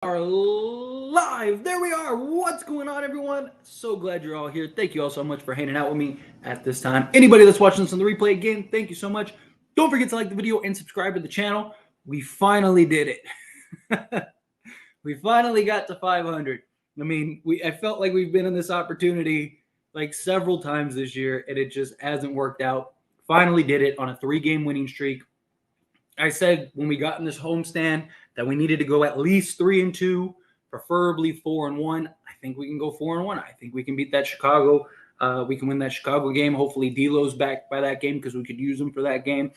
Are live. There we are. What's going on, everyone? So glad you're all here. Thank you all so much for hanging out with me at this time. Anybody that's watching this on the replay, again, thank you so much. Don't forget to like the video and subscribe to the channel. We finally did it. We finally got to 500. I felt like we've been in this opportunity like several times this year, and it just hasn't worked out. Finally did it on a 3-game winning streak. I said when we got in this homestand that we needed to go at least 3-2, preferably 4-1. I think we can go 4-1. I think we can beat that Chicago. We can win that Chicago game. Hopefully, D'Lo's back by that game because we could use him for that game.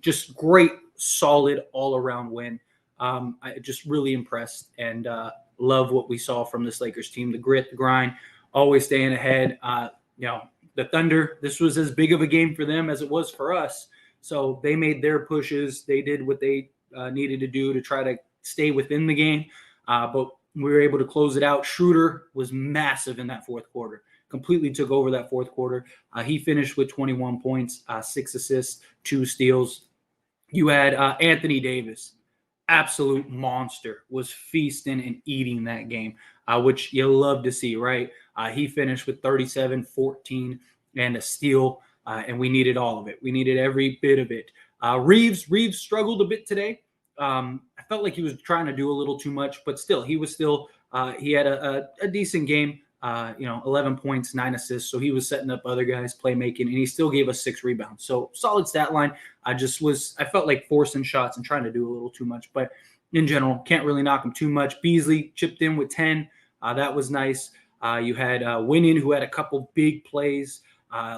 Just great, solid, all-around win. I just really impressed and love what we saw from this Lakers team. The grit, the grind, always staying ahead. The Thunder. This was as big of a game for them as it was for us. So they made their pushes. They did what they needed to do to try to stay within the game. But we were able to close it out. Schroeder was massive in that fourth quarter. Completely took over that fourth quarter. He finished with 21 points, 6 assists, 2 steals. You had Anthony Davis, absolute monster, was feasting and eating that game, which you love to see, right? He finished with 37, 14, and a steal. And we needed all of it. We needed every bit of it. Reeves struggled a bit today. I felt like he was trying to do a little too much, but still, he had a decent game. 11 points, 9 assists. So he was setting up other guys, playmaking, and he still gave us 6 rebounds. So solid stat line. I felt like forcing shots and trying to do a little too much, but in general, can't really knock him too much. Beasley chipped in with 10. That was nice. You had Winning, who had a couple big plays.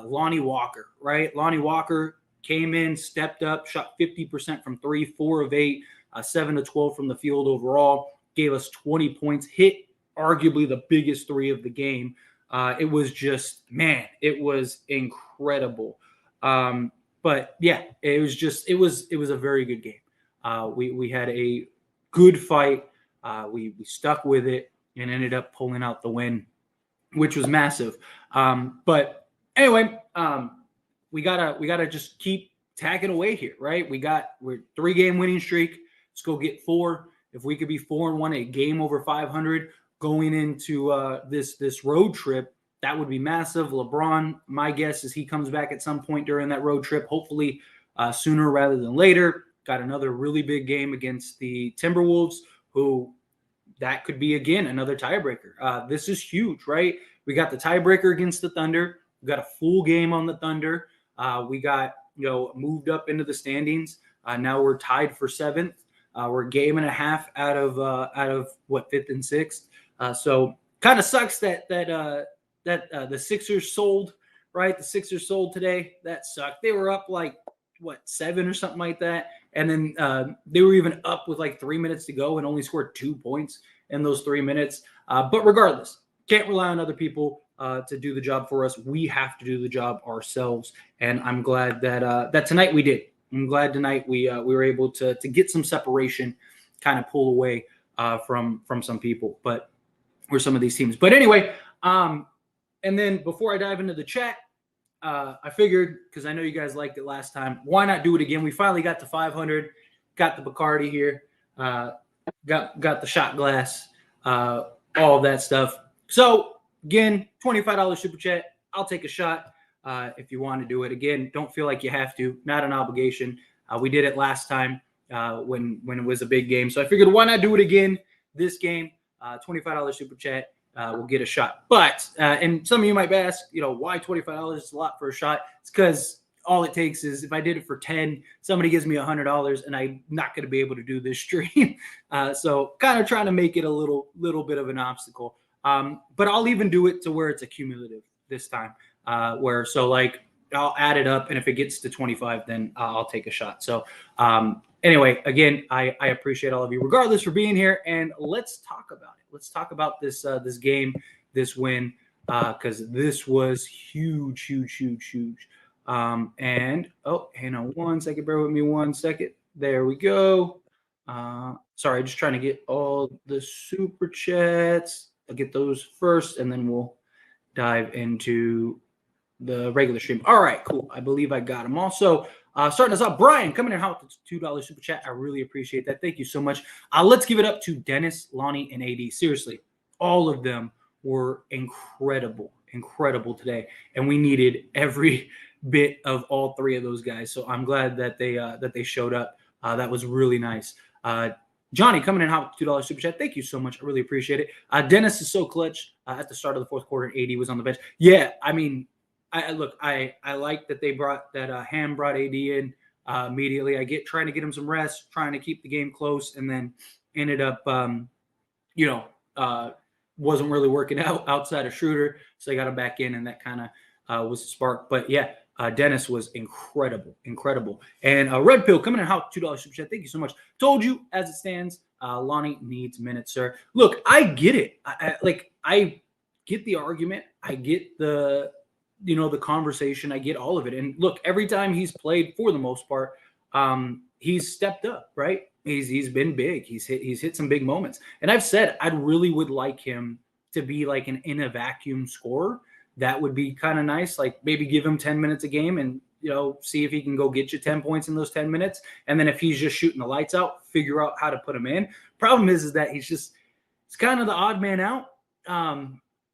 Lonnie Walker, right? Lonnie Walker came in, stepped up, shot 50% from 3, 4 of 8, 7 of 12 from the field overall, gave us 20 points, hit arguably the biggest 3 of the game. It was incredible. But yeah, it was a very good game. We had a good fight. We stuck with it and ended up pulling out the win, which was massive. But anyway, we gotta just keep tacking away here, right? We're 3-game winning streak. Let's go get 4. If we could be 4-1, a game over 500 going into this road trip, that would be massive. LeBron, my guess is he comes back at some point during that road trip, hopefully sooner rather than later. Got another really big game against the Timberwolves, who that could be again another tiebreaker. This is huge, right? We got the tiebreaker against the Thunder. We got a full game on the Thunder. We got moved up into the standings. Now we're tied for 7th. We're a game and a half out of 5th and 6th. So kind of sucks that the Sixers sold, right? The Sixers sold today. That sucked. They were up 7 or something like that, and then they were even up with 3 minutes to go and only scored 2 points in those 3 minutes. But regardless, can't rely on other people to do the job for us. We have to do the job ourselves, and I'm glad that tonight we did. I'm glad tonight we were able to get some separation, kind of pull away from some people, or some of these teams. But anyway, and then before I dive into the chat, I figured, because I know you guys liked it last time, why not do it again? We finally got to 500, got the Bacardi here, got the shot glass, all of that stuff. So again, $25 super chat. I'll take a shot if you want to do it. Again, don't feel like you have to. Not an obligation. We did it last time when it was a big game. So I figured, why not do it again this game? $25 super chat. We'll get a shot. But, and some of you might ask, why $25 is a lot for a shot? It's because all it takes is, if I did it for 10, somebody gives me $100 and I'm not going to be able to do this stream. So kind of trying to make it a little bit of an obstacle. But I'll even do it to where it's accumulative this time, I'll add it up, and if it gets to 25, then I'll take a shot. So anyway, again, I appreciate all of you regardless for being here, and let's talk about it. Let's talk about this game, this win, because this was huge. And hang on 1 second, bear with me 1 second. There we go. Sorry, just trying to get all the super chats. I'll get those first, and then we'll dive into the regular stream. All right, cool. I believe I got them. Also, Starting us off, Brian coming in hot with the $2 super chat. I really appreciate that. Thank you so much. Let's give it up to Dennis, Lonnie, and AD. Seriously, all of them were incredible today, and we needed every bit of all three of those guys. So I'm glad that they showed up. That was really nice. Johnny coming in hot with $2 super chat. Thank you so much. I really appreciate it. Dennis is so clutch at the start of the fourth quarter. AD was on the bench. Yeah, I mean, I like that they brought that Ham brought AD in immediately. I get trying to get him some rest, trying to keep the game close, and then ended up, wasn't really working out outside of Schroeder, so I got him back in, and that kind of was the spark. But yeah, Dennis was incredible. And Red Pill coming in hot, $2 super chat. Thank you so much. Told you as it stands, Lonnie needs minutes, sir. Look, I get it. I get the argument. I get the conversation. I get all of it. And look, every time he's played, for the most part, he's stepped up, right? He's been big. He's hit some big moments. And I've said I really would like him to be like an in a vacuum scorer. That would be kind of nice. Like maybe give him 10 minutes a game and see if he can go get you 10 points in those 10 minutes. And then if he's just shooting the lights out, figure out how to put him in. Problem is that he's kind of the odd man out.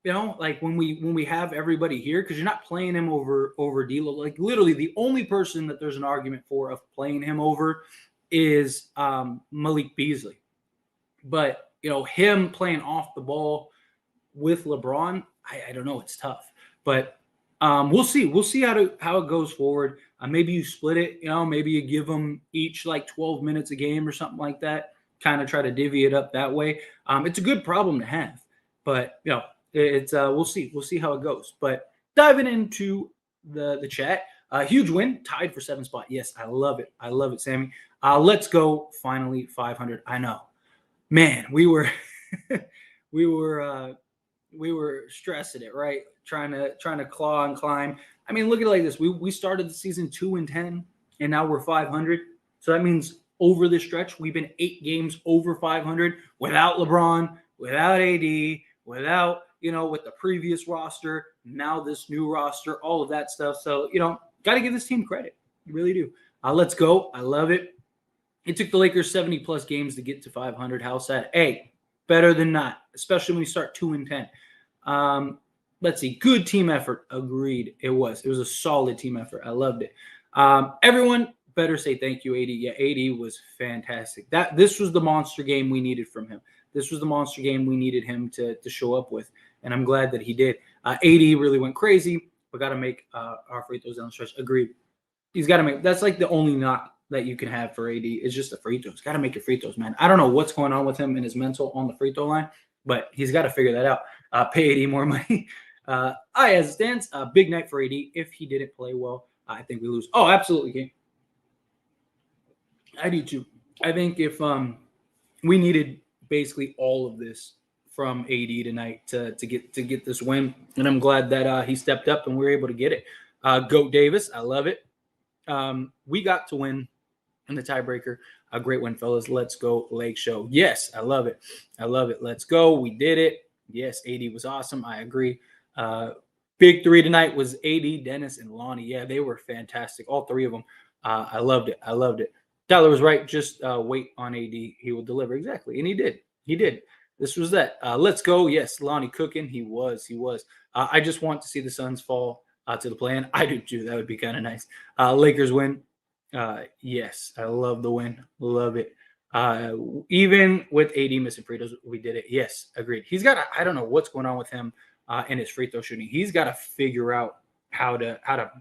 Like when we have everybody here, because you're not playing him over D'Lo. Like literally the only person that there's an argument for of playing him over is Malik Beasley. But him playing off the ball with LeBron, I don't know. It's tough, but we'll see. We'll see how it goes forward. Maybe you split it. Maybe you give them each like 12 minutes a game or something like that. Kind of try to divvy it up that way. It's a good problem to have, but it's we'll see. We'll see how it goes. But diving into the chat, huge win, tied for 7th spot. Yes, I love it. I love it, Sammy. Let's go. Finally, 500. I know, man. We were we were stressing it, right? Trying to claw and climb. I mean, look at it like this. We started the season 2-10, and now we're 500. So that means over this stretch, we've been 8 games over 500 without LeBron, without AD, without with the previous roster, now this new roster, all of that stuff. So got to give this team credit. You really do. Let's go. I love it. It took the Lakers 70 plus games to get to 500. How sad? Hey, better than not, especially when we start 2-10. Let's see. Good team effort. Agreed. It was a solid team effort. I loved it. Everyone better say thank you, AD. Yeah, AD was fantastic. This was the monster game we needed from him. This was the monster game we needed him to show up with, and I'm glad that he did. AD really went crazy. We got to make our free throws down the stretch. Agreed. He's got to make. That's like the only knock that you can have for AD is just the free throws. Got to make your free throws, man. I don't know what's going on with him and his mental on the free throw line, but he's got to figure that out. Pay AD more money. As it stands, big night for AD. If he didn't play well, I think we lose. Oh, absolutely, King. I do too. I think if we needed basically all of this from AD tonight to get this win, and I'm glad that he stepped up and we were able to get it. Goat Davis, I love it. We got to win in the tiebreaker. A great win, fellas. Let's go, Lake Show. Yes, I love it. I love it. Let's go. We did it. Yes, AD was awesome. I agree. Big 3 tonight was AD, Dennis, and Lonnie. Yeah, they were fantastic. All 3 of them. I loved it. I loved it. Tyler was right. Just wait on AD. He will deliver. Exactly. And he did. He did. This was that. Let's go. Yes, Lonnie cooking. He was. I just want to see the Suns fall to the play-in. I do too. That would be kind of nice. Lakers win. Yes, I love the win. Love it. Even with AD missing free throws, we did it. Yes, agreed. He's got I don't know what's going on with him and his free throw shooting. He's got to figure out how to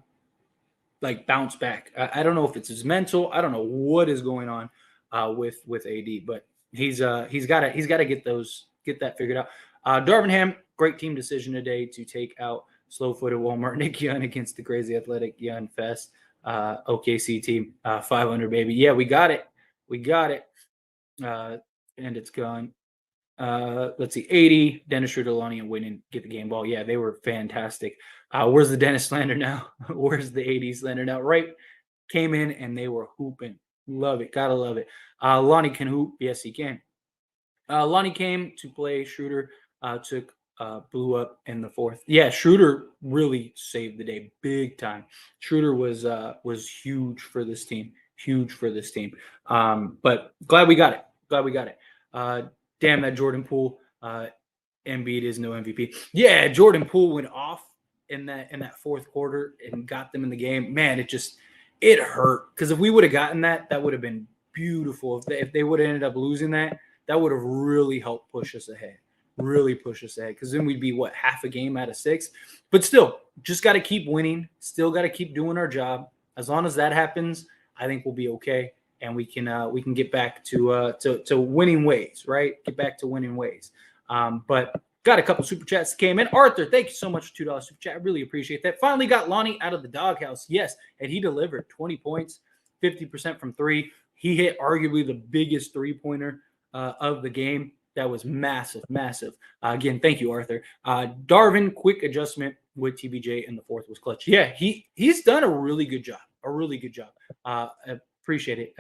like bounce back. I don't know if it's his mental. I don't know what is going on with AD, but he's got to get that figured out. Darvin Ham, great team decision today to take out slow-footed Walmart Nick Young against the crazy athletic Young Fest OKC team. 500 baby. Yeah, we got it. And it's gone. Let's see, 80, Dennis Schroeder, Lonnie, and Winning get the game ball. Yeah, they were fantastic. Where's the Dennis slander now? Where's the 80 slander now? Right, came in and they were hooping. Love it, gotta love it. Lonnie can hoop. Yes, he can. Lonnie came to play Schroeder. Took blew up in the fourth. Yeah, Schroeder really saved the day big time. Schroeder was huge for this team. Huge for this team. But glad we got it. Glad we got it. Uh, damn that Jordan Poole. Embiid is no MVP. Yeah, Jordan Poole went off in that fourth quarter and got them in the game. Man, it hurt because if we would have gotten that, that would have been beautiful. If they would have ended up losing that, that would have really helped push us ahead. Really push us ahead because then we'd be what, half a game out of 6. But still, just got to keep winning. Still got to keep doing our job. As long as that happens, I think we'll be okay, and we can get back to winning ways, right? Get back to winning ways. But got a couple super chats that came in. Arthur, thank you so much for $2 super chat. I really appreciate that. Finally got Lonnie out of the doghouse. Yes, and he delivered 20 points, 50% from 3. He hit arguably the biggest 3-pointer of the game. That was massive, massive. Again, thank you, Arthur. Darvin, quick adjustment with TBJ in the fourth was clutch. Yeah, he's done a really good job. A really good job. Appreciate it.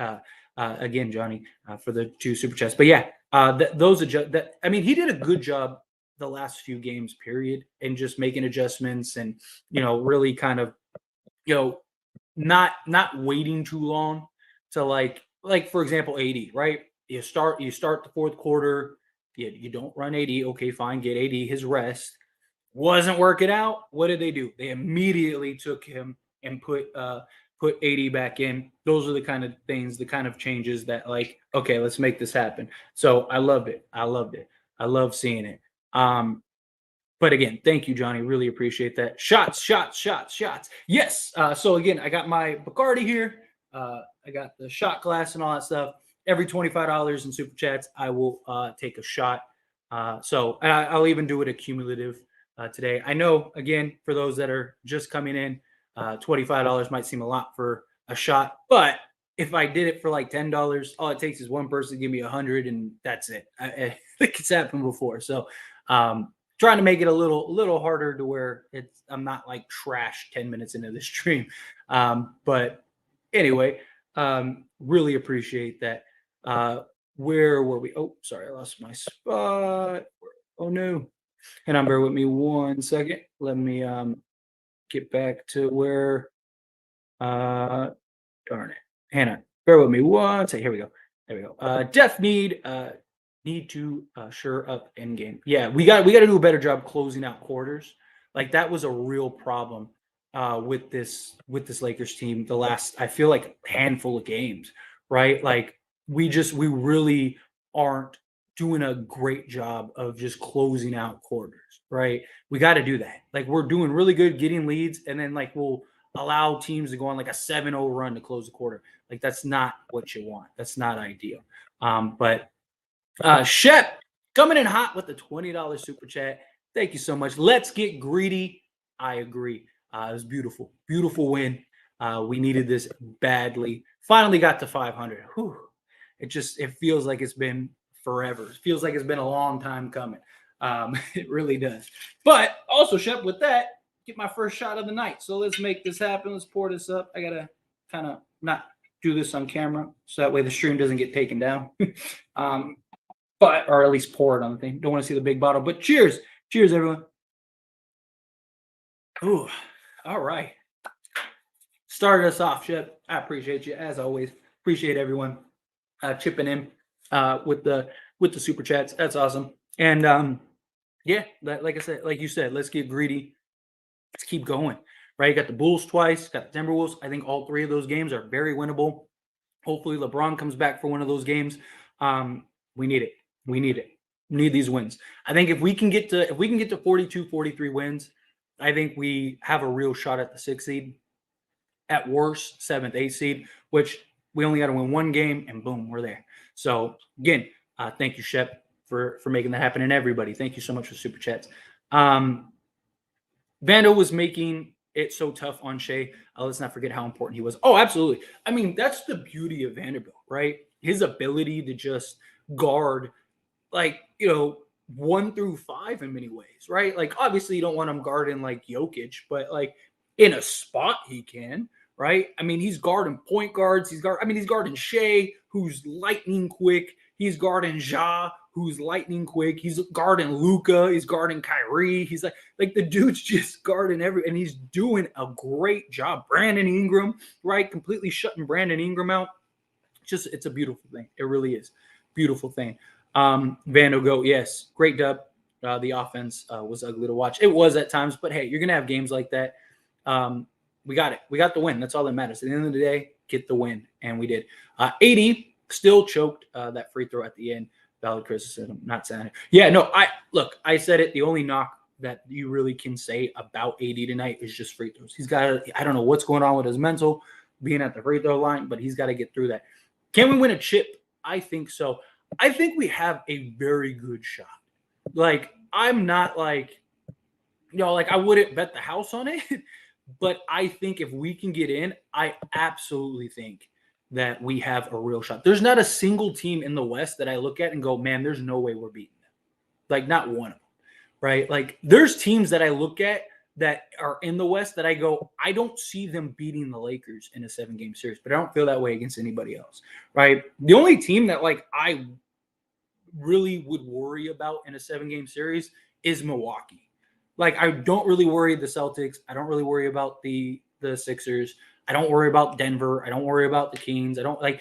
Again, Johnny, for the 2 super chats. But yeah, he did a good job the last few games, period, and just making adjustments and really kind of not waiting too long to like for example AD, right? You start the fourth quarter, you don't run AD, okay, fine, get AD his rest. Wasn't working out. What did they do? They immediately took him and put AD back in. Those are the kind of things, the kind of changes that okay, let's make this happen. So I loved it. I love seeing it. But again, thank you, Johnny. Really appreciate that. Shots. Yes. So again, I got my Bacardi here. I got the shot glass and all that stuff. Every $25 in super chats, I will take a shot. So I'll even do it accumulative today. I know, again, for those that are just coming in, $25 might seem a lot for a shot, but if I did it for like $10, all it takes is one person to give me 100, and that's it. I think it's happened before. So trying to make it a little harder to where I'm not like trash 10 minutes into the stream. But anyway, really appreciate that. Where were we? Oh, sorry, I lost my spot. Oh no. And bear with me 1 second. Let me get back to where darn it. Hannah, bear with me 1 second. Here we go. There we go. Def need to sure up end game. Yeah, we got to do a better job closing out quarters. Like that was a real problem with this Lakers team the last, I feel like, handful of games, right? Like we really aren't doing a great job of just closing out quarters, right? We got to do that. Like we're doing really good getting leads, and then like we'll allow teams to go on like a 7-0 run to close the quarter. Like that's not what you want. That's not ideal. But Shep coming in hot with the $20 super chat. Thank you so much. Let's get greedy. I agree. It was beautiful. Beautiful win. We needed this badly. Finally got to 500. Whew. It feels like it's been forever. It feels like it's been a long time coming. It really does. But also, Shep, with that, get my first shot of the night. So let's make this happen. Let's pour this up. I got to kind of not do this on camera so that way the stream doesn't get taken down. Or at least pour it on the thing. Don't want to see the big bottle. But cheers. Cheers, everyone. Ooh, all right. Started us off, Shep. I appreciate you, as always. Appreciate everyone chipping in with the super chats. That's awesome. And yeah, like I said, like you said, let's get greedy. Let's keep going. Right? You got the Bulls twice, got the Timberwolves. I think all 3 of those games are very winnable. Hopefully LeBron comes back for one of those games. We need it. We need these wins. I think if we can get to 42, 43 wins, I think we have a real shot at the 6th seed. At worst, 7th, 8th seed, which we only got to win 1 game, and boom, we're there. So again, thank you, Shep, for making that happen, and everybody. Thank you so much for super chats. Vando was making it so tough on Shea. Let's not forget how important he was. Oh, absolutely. I mean, that's the beauty of Vanderbilt, right? His ability to just guard, 1 through 5 in many ways, right? Like, obviously, you don't want him guarding like Jokic, but like in a spot he can, right? I mean, he's guarding point guards. He's guarding Shea, who's lightning quick. He's guarding Ja, who's lightning quick. He's guarding Luka. He's guarding Kyrie. He's like the dude's just guarding and he's doing a great job. Brandon Ingram, right? Completely shutting Brandon Ingram out. It's a beautiful thing. It really is. Beautiful thing. Vanderbilt, yes, great dub. The offense was ugly to watch. It was at times, but hey, you're going to have games like that. We got it. We got the win. That's all that matters. At the end of the day, get the win. And we did. 80 still choked that free throw at the end. Valid criticism, not saying it. Yeah, no, I said it. The only knock that you really can say about 80 tonight is just free throws. He's got, I don't know what's going on with his mental being at the free throw line, but he's got to get through that. Can we win a chip? I think so. I think we have a very good shot. Like, I'm not like, I wouldn't bet the house on it, but I think if we can get in, I absolutely think that we have a real shot. There's not a single team in the West that I look at and go, man, there's no way we're beating them. Like, not one of them, right? Like, there's teams that I look at that are in the West that I go, I don't see them beating the Lakers in a 7-game series, but I don't feel that way against anybody else, right? The only team that, like, I really would worry about in a 7-game series is Milwaukee. Like, I don't really worry the Celtics. I don't really worry about the Sixers. I don't worry about Denver. I don't worry about the Kings. I don't like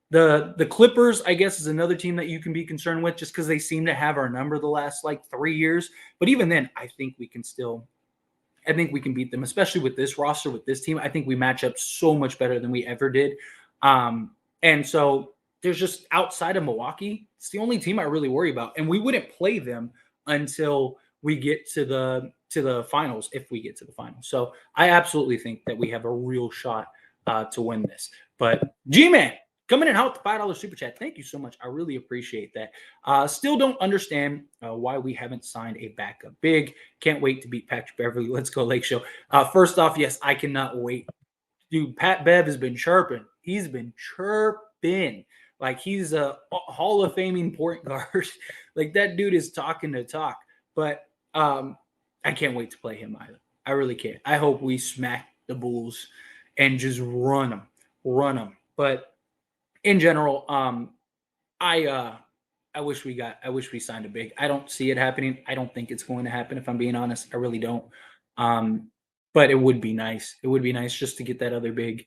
the Clippers, I guess, is another team that you can be concerned with just because they seem to have our number the last 3 years. But even then, I think we can beat them, especially with this roster, with this team. I think we match up so much better than we ever did. And so there's just outside of Milwaukee, it's the only team I really worry about. And we wouldn't play them until we get to the finals, if we get to the finals. So I absolutely think that we have a real shot to win this. But G-Man, coming in hot with the $5 super chat. Thank you so much. I really appreciate that. Still don't understand why we haven't signed a backup big. Can't wait to beat Patrick Beverly. Let's go Lake Show. First off, yes, I cannot wait. Dude, Pat Bev has been chirping. He's been chirping. Like, he's a Hall of Faming point guard. Like, that dude is talking to talk. But I can't wait to play him either. I really can't. I hope we smack the Bulls and just run them. But in general, I wish we signed a big. I don't see it happening. I don't think it's going to happen, if I'm being honest. I really don't. But it would be nice. It would be nice just to get that other big,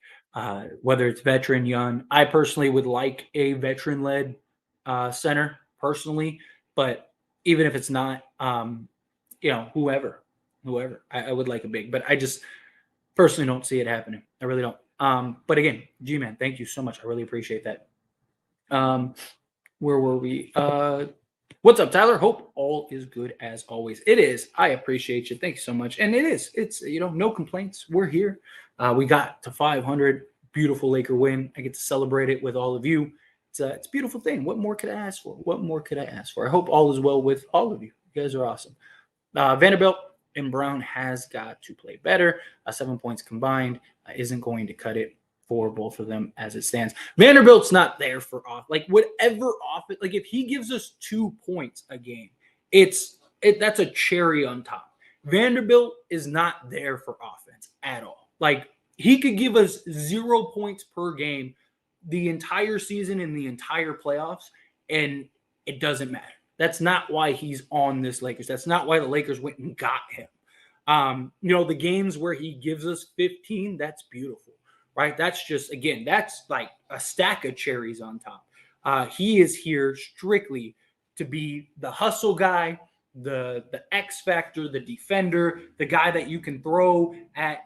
whether it's veteran, young. I personally would like a veteran-led center personally, but even if it's not, whoever, I would like a big. But I just personally don't see it happening. I really don't. But again, G-Man, thank you so much. I really appreciate that. Where were we? What's up, Tyler? Hope all is good as always. It is. I appreciate you. Thank you so much. And it is. It's, no complaints. We're here. We got to 500. Beautiful Laker win. I get to celebrate it with all of you. It's a beautiful thing. What more could I ask for? I hope all is well with all of you. You guys are awesome. Vanderbilt and Brown has got to play better. 7 points combined isn't going to cut it for both of them as it stands. Vanderbilt's not there for whatever offense. Like, if he gives us 2 points a game, that's a cherry on top. Vanderbilt is not there for offense at all. Like, he could give us 0 points per game the entire season and the entire playoffs, and it doesn't matter. That's not why he's on this Lakers. That's not why the Lakers went and got him. The games where he gives us 15, that's beautiful, right? That's just, again, that's like a stack of cherries on top. He is here strictly to be the hustle guy, the X factor, the defender, the guy that you can throw at,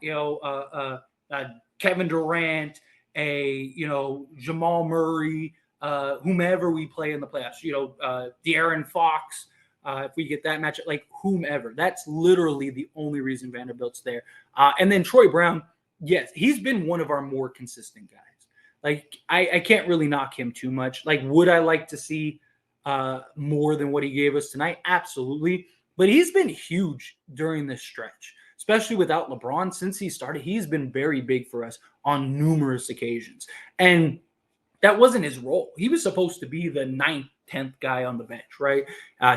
Kevin Durant, Jamal Murray, whomever we play in the playoffs, De'Aaron Fox, if we get that matchup, like whomever. That's literally the only reason Vanderbilt's there. And then Troy Brown, yes, he's been one of our more consistent guys. Like, I can't really knock him too much. Like, would I like to see more than what he gave us tonight? Absolutely. But he's been huge during this stretch, especially without LeBron. Since he started, he's been very big for us on numerous occasions. And that wasn't his role. He was supposed to be the 9th, 10th guy on the bench, right?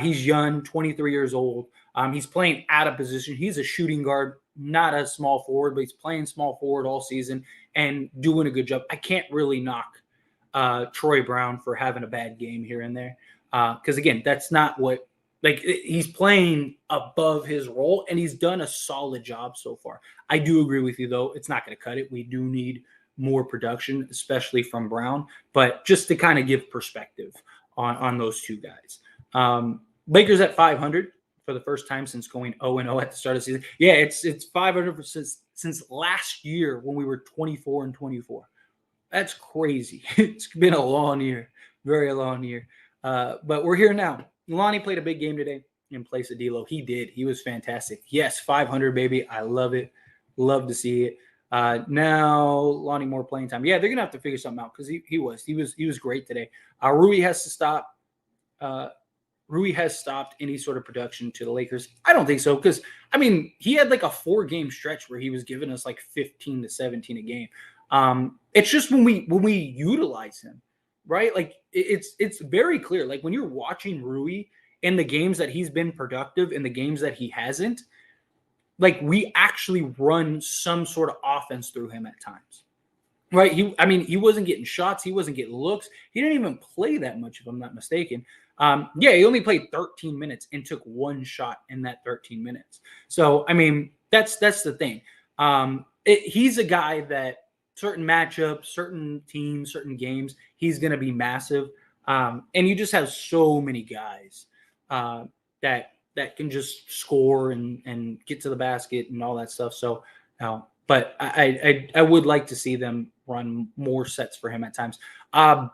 He's young, 23 years old. He's playing out of position. He's a shooting guard, not a small forward, but he's playing small forward all season and doing a good job. I can't really knock Troy Brown for having a bad game here and there. Because again, that's not what he's playing above his role, and he's done a solid job so far. I do agree with you though; it's not going to cut it. We do need more production, especially from Brown. But just to kind of give perspective on those two guys, Lakers at 500 for the first time since going 0-0 at the start of the season. Yeah, it's 500 since last year when we were 24-24. That's crazy. It's been a long year, very long year. But we're here now. Lonnie played a big game today in place of D'Lo. He did. He was fantastic. Yes, 500, baby. I love it. Love to see it. Now Lonnie more playing time. Yeah, they're gonna have to figure something out because he was great today. Rui has to stop. Rui has stopped any sort of production to the Lakers. I don't think so because I mean he had like a 4-game stretch where he was giving us like 15 to 17 a game. It's just when we utilize him, right? Like it's very clear. Like when you're watching Rui in the games that he's been productive, in the games that he hasn't, like we actually run some sort of offense through him at times. Right. He wasn't getting shots, he wasn't getting looks. He didn't even play that much, if I'm not mistaken. Yeah, he only played 13 minutes and took 1 shot in that 13 minutes. So, I mean, that's the thing. He's a guy that certain matchups, certain teams, certain games, he's going to be massive. And you just have so many guys that can just score and get to the basket and all that stuff. So, but I would like to see them run more sets for him at times.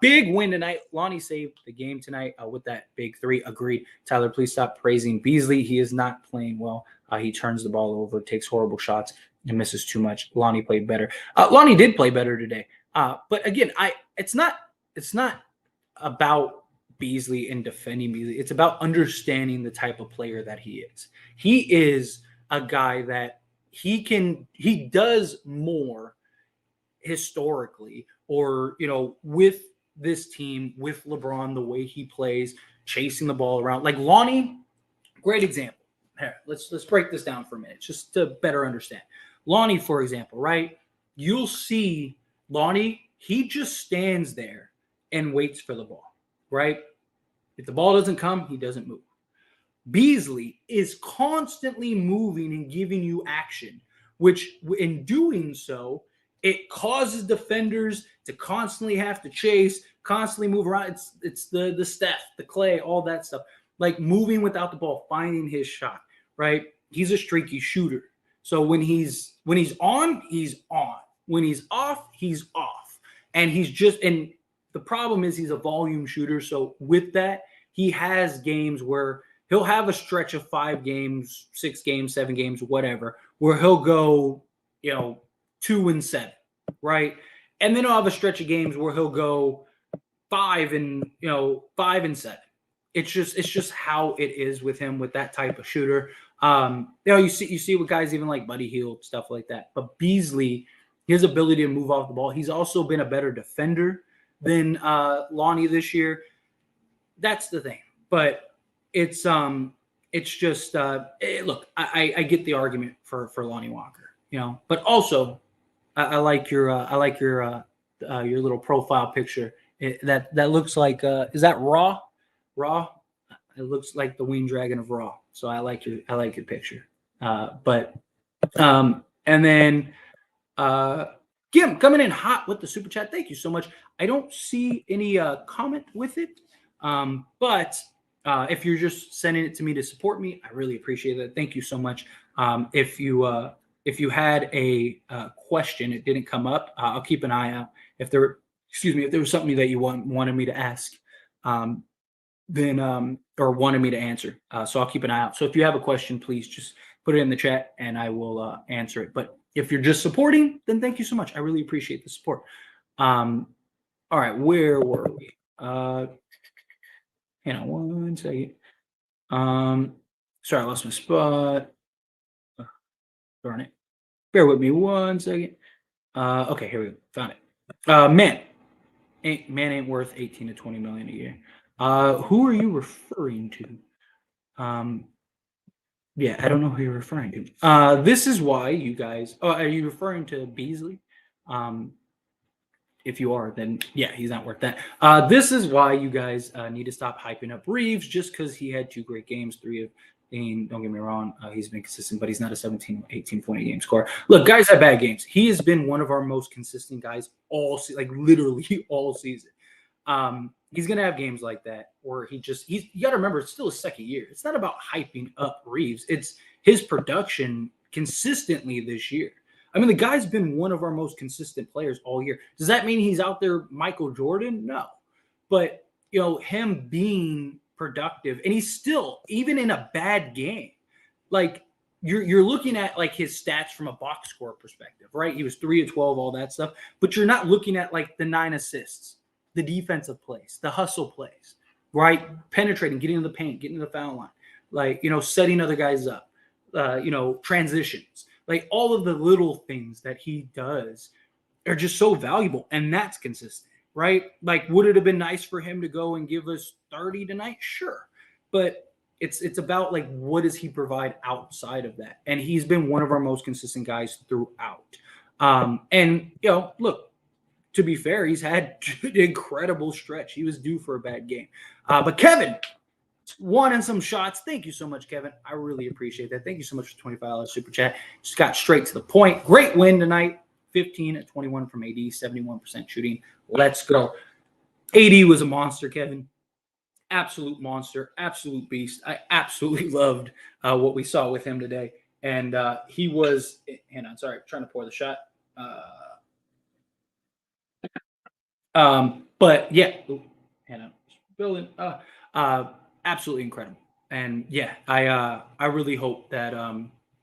Big win tonight. Lonnie saved the game tonight with that big 3. Agreed. Tyler, please stop praising Beasley. He is not playing well. He turns the ball over, takes horrible shots, and misses too much. Lonnie played better. Lonnie did play better today. But again, it's not about Beasley and defending Beasley. It's about understanding the type of player that he is. He is a guy that he does more historically, or with this team, with LeBron, the way he plays, chasing the ball around. Like Lonnie, great example. Here, let's break this down for a minute, just to better understand. Lonnie, for example, right? You'll see Lonnie, he just stands there and waits for the ball, right? If the ball doesn't come, he doesn't move. Beasley is constantly moving and giving you action, which in doing so, it causes defenders to constantly have to chase, constantly move around. It's the Steph, the Clay, all that stuff. Like moving without the ball, finding his shot, right? He's a streaky shooter. So when he's on, he's on. When he's off, he's off. And and the problem is he's a volume shooter. So with that, he has games where he'll have a stretch of 5 games, 6 games, 7 games, whatever, where he'll go, 2-7, right? And then he'll have a stretch of games where he'll go 5-7. It's just how it is with him, with that type of shooter. You see with guys even like Buddy Hield, stuff like that. But Beasley, his ability to move off the ball, he's also been a better defender than Lonnie this year. That's the thing. But it's just look, I get the argument for Lonnie Walker, but also I like your little profile picture. That looks like is that Raw? Raw. It looks like the Winged Dragon of Raw. So I like your picture. And then Gim coming in hot with the super chat. Thank you so much. I don't see any comment with it, but if you're just sending it to me to support me, I really appreciate that. Thank you so much. If you had a question, it didn't come up, I'll keep an eye out. If there was something that you wanted me to ask, then or wanted me to answer, so I'll keep an eye out. So if you have a question, please just put it in the chat and I will answer it. But if you're just supporting, then thank you so much. I really appreciate the support. All right, where were we? Hang on 1 second. Sorry, I lost my spot. Darn it. Bear with me 1 second. Okay, here we go. Found it. Man ain't worth 18 to 20 million a year. Who are you referring to? Yeah, I don't know who you're referring to. This is why you guys. Oh, are you referring to Beasley? If you are, then yeah, he's not worth that. This is why you guys need to stop hyping up Reeves just because he had 2 great games, 3 of. Don't get me wrong, he's been consistent, but he's not a 17, 18 point a game scorer. Look, guys have bad games. He has been one of our most consistent guys like literally all season. He's gonna have games like that where you got to remember it's still his second year. It's not about hyping up Reeves. It's his production consistently this year. I mean, the guy's been one of our most consistent players all year. Does that mean he's out there Michael Jordan? No. But, him being productive, and he's still, even in a bad game, like you're looking at like his stats from a box score perspective, right? He was 3 of 12, all that stuff. But you're not looking at like the 9 assists, the defensive plays, the hustle plays, right? Penetrating, getting in the paint, getting to the foul line, like, setting other guys up, transitions. Like all of the little things that he does are just so valuable, and that's consistent, right? Like, would it have been nice for him to go and give us 30 tonight? Sure. But it's about like, what does he provide outside of that? And he's been one of our most consistent guys throughout. And look, to be fair, he's had an incredible stretch. He was due for a bad game. But Kevin, one and some shots. Thank you so much, Kevin. I really appreciate that. Thank you so much for $25 super chat. Just got straight to the point. Great win tonight. 15 at 21 from AD, 71% shooting. Let's go. AD was a monster, Kevin. Absolute monster, absolute beast. I absolutely loved what we saw with him today. And he was, hang on, sorry, I'm trying to pour the shot. But yeah, hang on, building. Absolutely incredible. And yeah, I really hope that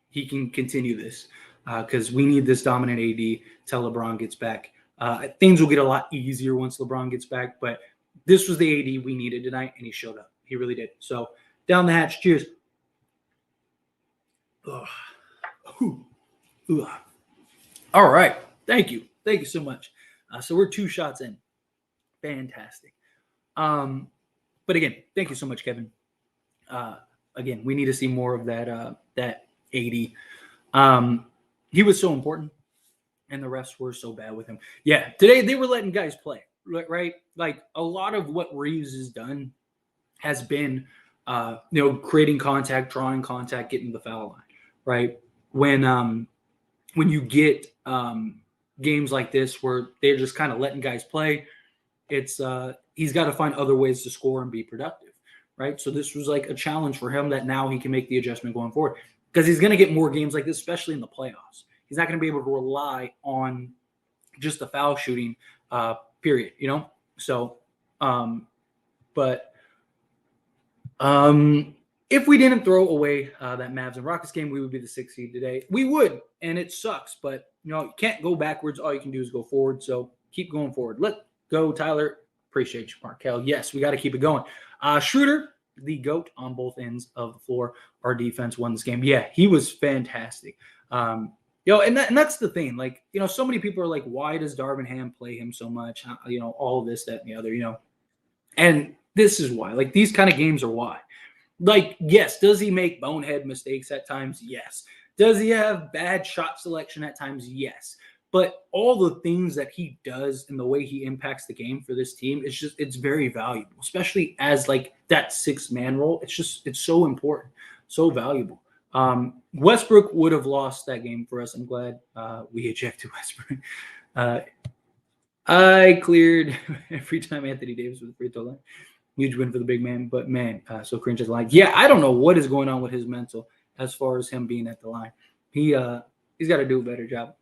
he can continue this because we need this dominant AD till LeBron gets back. Things will get a lot easier once LeBron gets back, but this was the AD we needed tonight, and he showed up. He really did. So down the hatch, cheers. All right. Thank you. Thank you so much. So we're 2 shots in. Fantastic. But again, thank you so much, Kevin. Again, we need to see more of that AD. He was so important, and the refs were so bad with him. Yeah, today they were letting guys play, right? Like a lot of what Reeves has done has been, creating contact, drawing contact, getting to the foul line, right? When you get games like this where they're just kind of letting guys play, it's he's got to find other ways to score and be productive, right? So this was like a challenge for him that now he can make the adjustment going forward because he's going to get more games like this, especially in the playoffs. He's not going to be able to rely on just the foul shooting, period, So, if we didn't throw away that Mavs and Rockets game, we would be the 6th seed today. We would, and it sucks, but you can't go backwards. All you can do is go forward. So keep going forward. Let go, Tyler. Appreciate you, Markel. Yes, we got to keep it going. Schroeder, the GOAT on both ends of the floor. Our defense won this game. Yeah, he was fantastic. And that's the thing. Like, so many people are like, why does Darvin Ham play him so much? All of this, that, and the other, And this is why. Like, these kind of games are why. Like, yes, does he make bonehead mistakes at times? Yes. Does he have bad shot selection at times? Yes. But all the things that he does and the way he impacts the game for this team, it's very valuable, especially as like that 6-man role. It's so important, so valuable. Westbrook would have lost that game for us. I'm glad we ejected Westbrook. I cleared every time Anthony Davis was a free throw line. Huge win for the big man, but man, so cringe at the line. Yeah, I don't know what is going on with his mental as far as him being at the line. He's got to do a better job.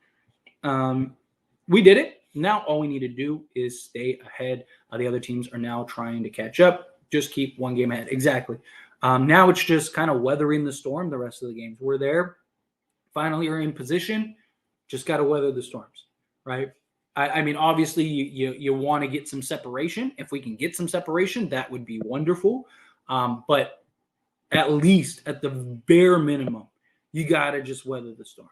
We did it. Now all we need to do is stay ahead. The other teams are now trying to catch up. Just keep one game ahead. Exactly. Now it's just kind of weathering the storm the rest of the games. We're there. Finally are in position. Just got to weather the storms, right? I mean, obviously, you want to get some separation. If we can get some separation, that would be wonderful. But at least at the bare minimum, you got to just weather the storm.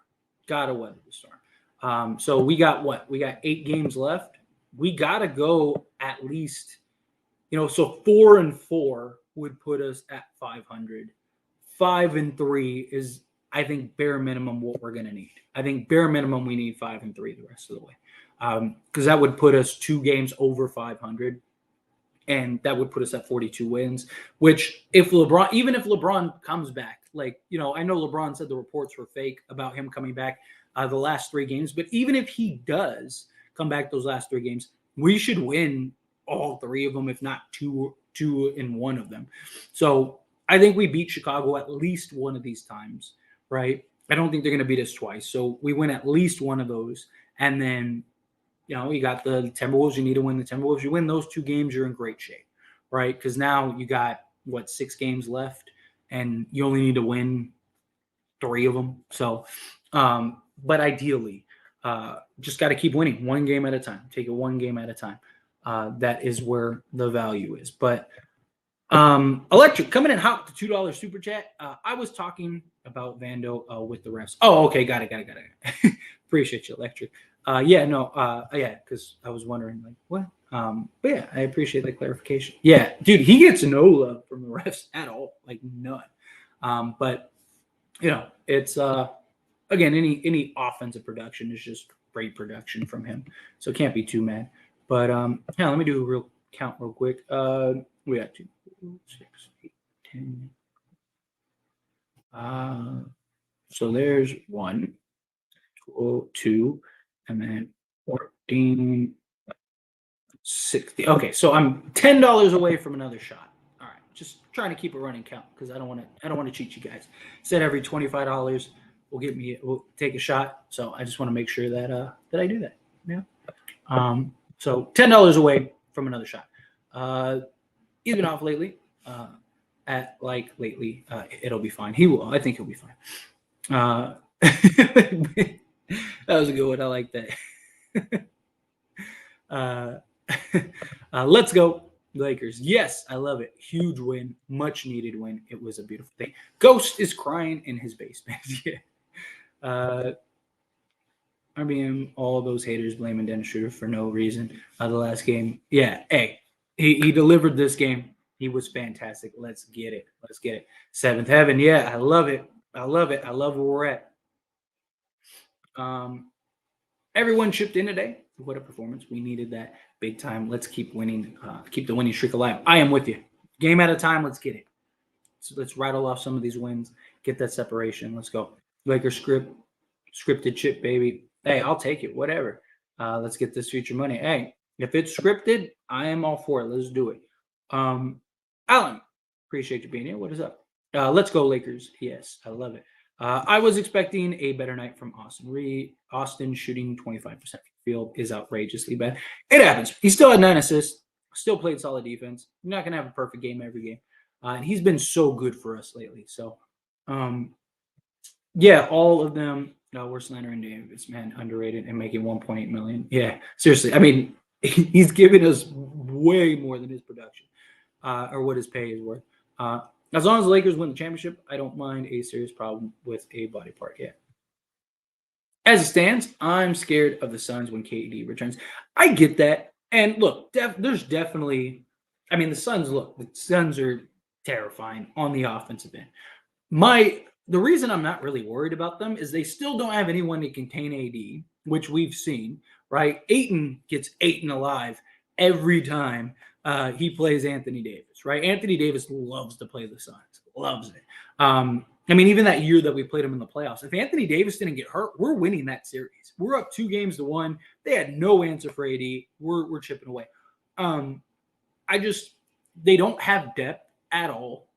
Got to weather the storm. So we got what? We got 8 games left. We got to go at least, so 4-4 would put us at 500. 5-3 is, I think, bare minimum what we're going to need. I think bare minimum we need 5-3 the rest of the way. because that would put us 2 games over 500, and that would put us at 42 wins. Which, if LeBron, even if LeBron comes back, like, I know LeBron said the reports were fake about him coming back the last 3 games, but even if he does come back those last 3 games, we should win all 3 of them, if not two in one of them. So I think we beat Chicago at least one of these times, right? I don't think they're going to beat us twice. So we win at least one of those, and then you got the Timberwolves. You need to win the Timberwolves. You win those 2 games, you're in great shape, right? Because now you got 6 games left, and you only need to win 3 of them. So, but ideally, just got to keep winning 1 game at a time. Take it 1 game at a time. That is where the value is. But Electric coming in hot with the $2 super chat. I was talking about Vando with the refs. Oh, okay, got it. Appreciate you, Electric. Because I was wondering, like, what? But yeah, I appreciate the clarification. Yeah, dude, he gets no love from the refs at all, like none. But it's again, any offensive production is just great production from him, so can't be too mad. But let me do a real count real quick. We got 2, 6, 8, 10. So there's 1, 2, and then 14, 60. Okay, so I'm $10 away from another shot. All right, just trying to keep a running count because I don't want to cheat you guys. Said every $25 will take a shot. So I just want to make sure that I do that. Yeah. So $10 away from another shot. He's been off lately. It'll be fine. He will. I think he'll be fine. That was a good one. I like that. Let's go Lakers. Yes, I love it. Huge win. Much needed win. It was a beautiful thing. Ghost is crying in his basement. Yeah. RBM, all those haters blaming Dennis Schroeder for no reason. The last game. Yeah. Hey, he delivered this game. He was fantastic. Let's get it. Seventh heaven. Yeah, I love it. I love where we're at. Everyone chipped in today. What a performance. We needed that big time. Let's keep winning. Keep the winning streak alive. I am with you. Game at a time. Let's get it. So let's rattle off some of these wins. Get that separation. Let's go. Lakers scripted chip, baby. Hey, I'll take it. Whatever. Let's get this future money. Hey, if it's scripted, I am all for it. Let's do it. Alan, appreciate you being here. What is up? Let's go Lakers. Yes, I love it. I was expecting a better night from Austin. Austin shooting 25% from the field is outrageously bad. It happens. He still had 9 assists, still played solid defense. You're not going to have a perfect game every game. And he's been so good for us lately. So, all of them. We're Slender and Davis, man, underrated and making $1.8 million. Yeah, seriously. I mean, he's giving us way more than his production or what his pay is worth. As long as the Lakers win the championship, I don't mind a serious problem with a body part yet. As it stands, I'm scared of the Suns when KD returns. I get that. And look, there's definitely – I mean, the Suns are terrifying on the offensive end. The reason I'm not really worried about them is they still don't have anyone to contain AD, which we've seen, right? Ayton gets eaten alive every time he plays Anthony Davis, right? Anthony Davis loves to play the Suns, loves it. I mean, even that year that we played him in the playoffs, if Anthony Davis didn't get hurt, we're winning that series. We're up 2-1. They had no answer for AD. We're chipping away. They don't have depth at all,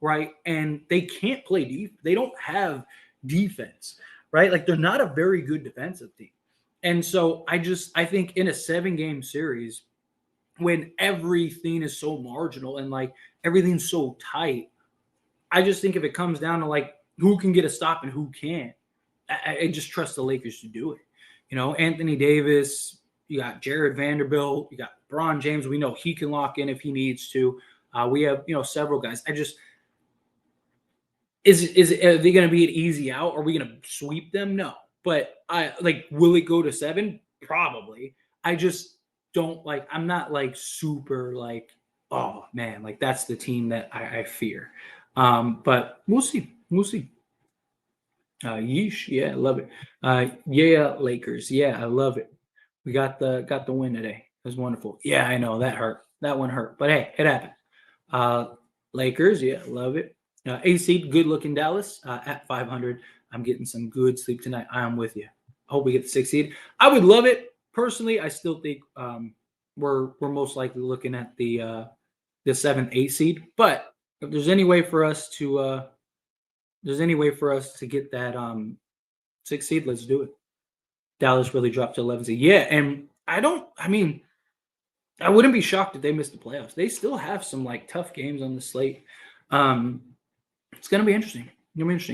right? And they can't play deep. They don't have defense, right? Like, they're not a very good defensive team. And so I think in a 7-game series, when everything is so marginal and like everything's so tight, I just think if it comes down to like who can get a stop and who can't, I just trust the Lakers to do it. Anthony Davis, you got Jared Vanderbilt, you got LeBron James. We know he can lock in if he needs to. We have, several guys. Are they going to be an easy out? Are we going to sweep them? No. But will it go to 7? Probably. I just don't I'm not super oh man, that's the team that I fear. But we'll see. Yeesh. Yeah, I love it. Yeah, Lakers. Yeah, I love it. We got the win today. It was wonderful. Yeah, I know that hurt. That one hurt, but hey, it happened. Uh, Lakers, yeah, love it. AC, good looking Dallas at 500. I'm getting some good sleep tonight. I am with you. Hope we get the 6 seed. I would love it personally. I still think we're most likely looking at the 7th, 8 seed. But if there's any way for us to get that 6 seed, let's do it. Dallas really dropped to 11 seed. Yeah, and I mean, I wouldn't be shocked if they missed the playoffs. They still have some like tough games on the slate. Um, it's gonna be interesting.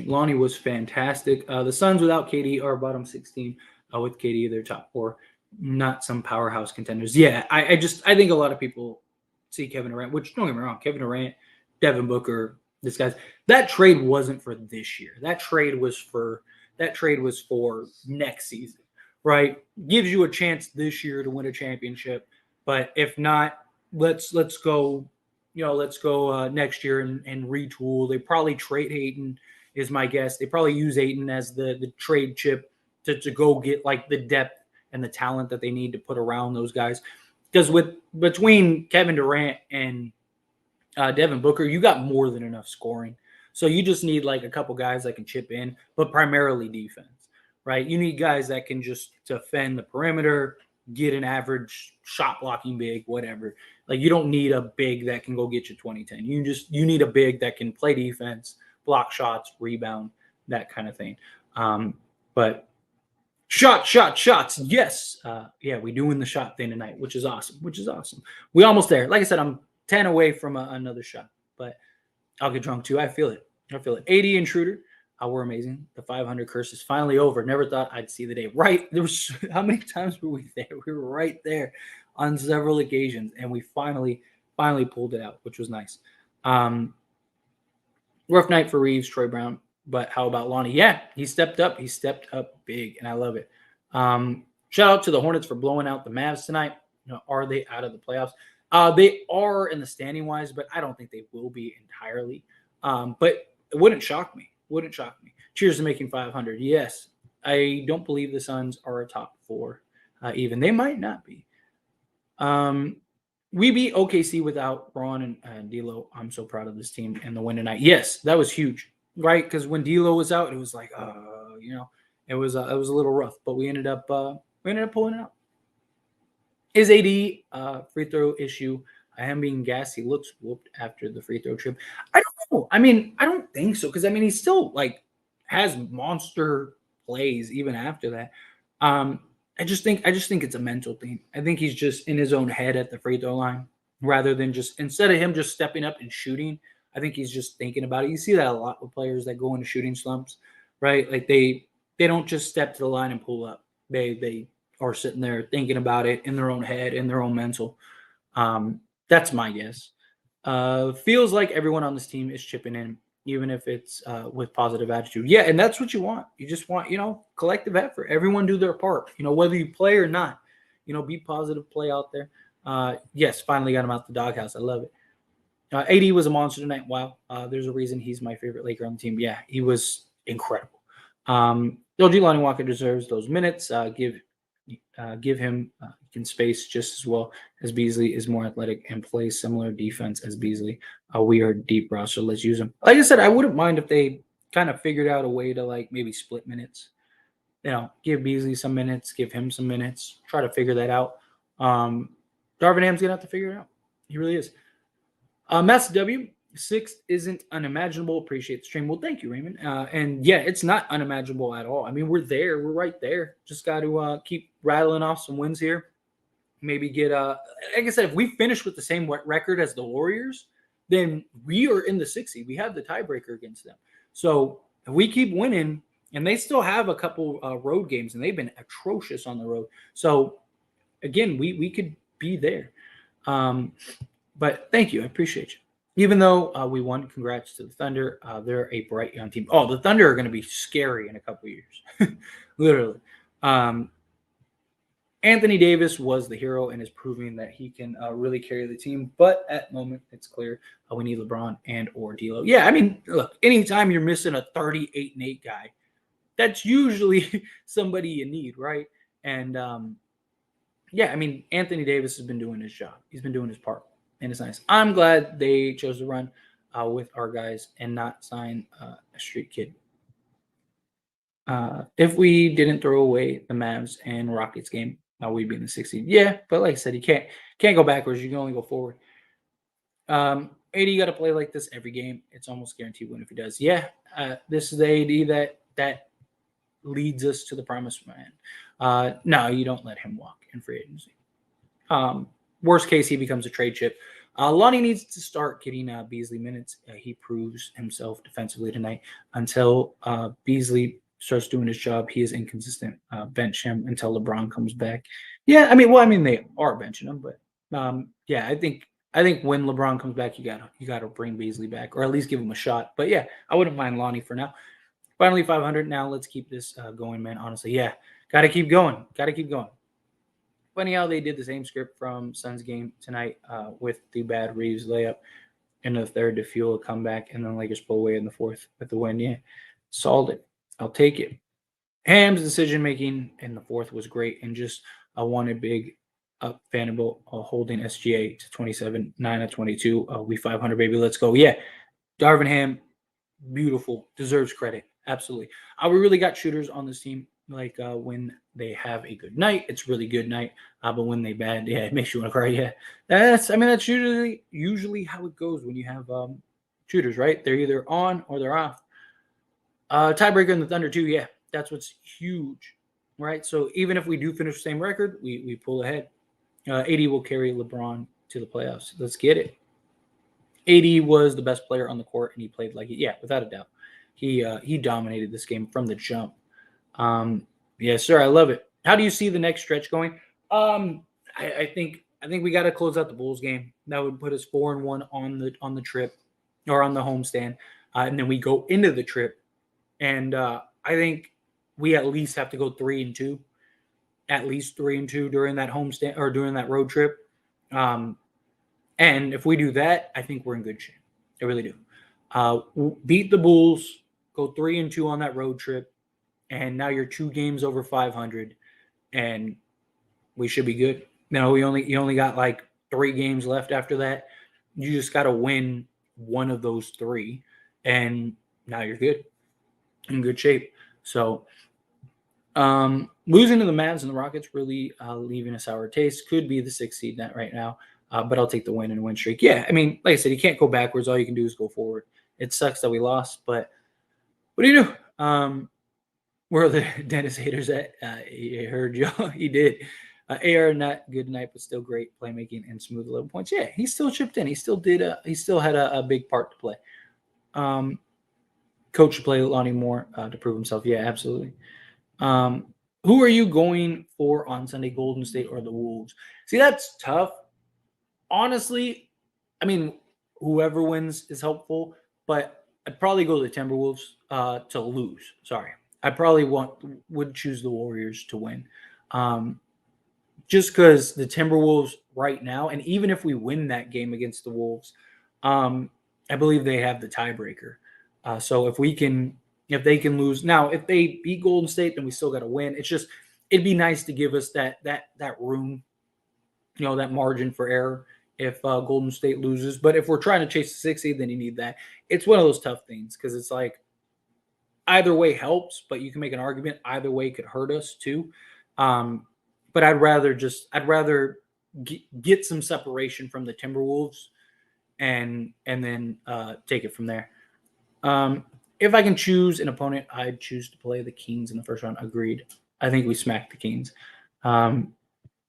Lonnie was fantastic. The Suns without KD are bottom 16. With KD, they're top 4. Not some powerhouse contenders. Yeah, I think a lot of people see Kevin Durant, which don't get me wrong, Kevin Durant, Devin Booker, this guy's that trade wasn't for this year. That trade was for next season, right? Gives you a chance this year to win a championship, but if not, let's go next year and retool. They probably trade Ayton, is my guess. They probably use Ayton as the trade chip to go get like the depth and the talent that they need to put around those guys. Because between Kevin Durant and Devin Booker, you got more than enough scoring. So you just need like a couple guys that can chip in, but primarily defense, right? You need guys that can just defend the perimeter, get an average shot blocking big, whatever. Like you don't need a big that can go get you 2010. You need a big that can play defense, block shots, rebound, that kind of thing. But shots. Yes. Yeah, we doing the shot thing tonight, which is awesome. We almost there. Like I said, I'm 10 away from another shot, but I'll get drunk too. I feel it. 80 intruder. We're amazing. The 500 curse is finally over. Never thought I'd see the day. Right. There was how many times were we there? We were right there on several occasions, and we finally pulled it out, which was nice. Rough night for Reeves, Troy Brown. But how about Lonnie? Yeah, he stepped up. He stepped up big, and I love it. Shout out to the Hornets for blowing out the Mavs tonight. Are they out of the playoffs? They are in the standing wise, but I don't think they will be entirely. But it wouldn't shock me. Cheers to making 500. Yes, I don't believe the Suns are a top 4. Even they might not be. We beat OKC without Braun and D'Lo. I'm so proud of this team and the win tonight. Yes, that was huge, right? Because when D'Lo was out, it was like, it was a little rough, but we ended up pulling it out. Is AD free throw issue? I am being gassed. He looks whooped after the free throw trip. I don't know. I mean, I don't think so because he still like has monster plays even after that. I just think it's a mental thing. I think he's just in his own head at the free throw line rather than just instead of him just stepping up and shooting. I think he's just thinking about it. You see that a lot with players that go into shooting slumps, right? Like they don't just step to the line and pull up. They are sitting there thinking about it in their own head, in their own mental. That's my guess. Feels like everyone on this team is chipping in, even if it's with positive attitude. Yeah, and that's what you want. You just want, collective effort. Everyone do their part. Whether you play or not, be positive, play out there. Yes, finally got him out the doghouse. I love it. AD was a monster tonight. Wow. There's a reason he's my favorite Laker on the team. Yeah, he was incredible. LG Lonnie Walker deserves those minutes. Give him can space just as well as Beasley is more athletic and plays similar defense as Beasley. We are deep roster. Let's use him. Like I said, I wouldn't mind if they kind of figured out a way to like maybe split minutes. Give Beasley some minutes, give him some minutes. Try to figure that out. Darvin Ham's gonna have to figure it out. He really is. Mass W. 6 isn't unimaginable. Appreciate the stream. Well, thank you, Raymond. And yeah, it's not unimaginable at all. I mean, we're there. We're right there. Just got to keep rattling off some wins here. Maybe get like I said, if we finish with the same record as the Warriors, then we are in the 6th seed. We have the tiebreaker against them. So if we keep winning, and they still have a couple road games, and they've been atrocious on the road. So again, we could be there. But thank you. I appreciate you. Even though we won, congrats to the Thunder. They're a bright young team. Oh, the Thunder are going to be scary in a couple of years. Literally. Anthony Davis was the hero and is proving that he can really carry the team. But at the moment, it's clear we need LeBron and or D'Lo. Yeah, I mean, look, anytime you're missing a 38-8 guy, that's usually somebody you need, right? And yeah, I mean, Anthony Davis has been doing his job. He's been doing his part, and it's nice. I'm glad they chose to run with our guys and not sign a street kid. If we didn't throw away the Mavs and Rockets game, we'd be in the 60. Yeah, but like I said, you can't go backwards. You can only go forward. 80 got to play like this every game. It's almost guaranteed win if he does. Yeah, this is the AD that leads us to the promised land. No, you don't let him walk in free agency. Um, Worst case, he becomes a trade chip. Lonnie needs to start getting Beasley minutes. He proves himself defensively tonight. Until Beasley starts doing his job, he is inconsistent. Bench him until LeBron comes back. Yeah, I mean, they are benching him, but yeah, I think when LeBron comes back, you gotta bring Beasley back, or at least give him a shot. But yeah, I wouldn't mind Lonnie for now. Finally, 500. Now let's keep this going, man. Honestly, yeah, gotta keep going. Gotta keep going. Funny how they did the same script from Suns game tonight with the bad Reeves layup in the third to fuel a comeback, and then Lakers pull away in the fourth with the win. Yeah, solid. I'll take it. Ham's decision making in the fourth was great, and just I wanted big up Vanderbilt holding SGA to 27, 9 of 22. We 500, baby. Let's go. Yeah, Darvin Ham, beautiful, deserves credit. Absolutely. We really got shooters on this team. Like when they have a good night, it's really good night. But when they bad, yeah, it makes you want to cry. Yeah, that's usually how it goes when you have shooters, right? They're either on or they're off. Tiebreaker in the Thunder too. Yeah, that's what's huge, right? So even if we do finish the same record, we pull ahead. 80 will carry LeBron to the playoffs. Let's get it. 80 was the best player on the court, and he played like it. Yeah, without a doubt. He dominated this game from the jump. Yes, sir. I love it. How do you see the next stretch going? I think we got to close out the Bulls game. That would put us 4-1 on the trip or on the homestand, and then we go into the trip. And I think we at least have to go 3-2, at least 3-2 during that homestand or during that road trip. And if we do that, I think we're in good shape. I really do. Beat the Bulls, go 3-2 on that road trip, and now you're 2 games over 500, and we should be good. No, you only got like 3 games left after that. You just got to win one of those 3, and now you're good, in good shape. So losing to the Mavs and the Rockets really leaving a sour taste. Could be the 6th seed net right now, but I'll take the win and win streak. Yeah, I mean, like I said, you can't go backwards. All you can do is go forward. It sucks that we lost, but what do you do? Where are the Dennis haters at? He heard y'all. He did. AR not good tonight, but still great playmaking and smooth 11 points. Yeah, he still chipped in. He still did. He still had a big part to play. Coach to play Lonnie more to prove himself. Yeah, absolutely. Who are you going for on Sunday, Golden State or the Wolves? See, that's tough. Honestly, I mean, whoever wins is helpful, but I'd probably go the Timberwolves to lose. Sorry. I probably would choose the Warriors to win. Just because the Timberwolves right now, and even if we win that game against the Wolves, I believe they have the tiebreaker. So if they can lose now, if they beat Golden State, then we still got to win. It'd be nice to give us that room, that margin for error if Golden State loses. But if we're trying to chase the 6th seed, then you need that. It's one of those tough things because it's like either way helps, but you can make an argument either way could hurt us too. But I'd rather get some separation from the Timberwolves and then take it from there. If I can choose an opponent, I'd choose to play the Kings in the first round. Agreed. I think we smacked the Kings.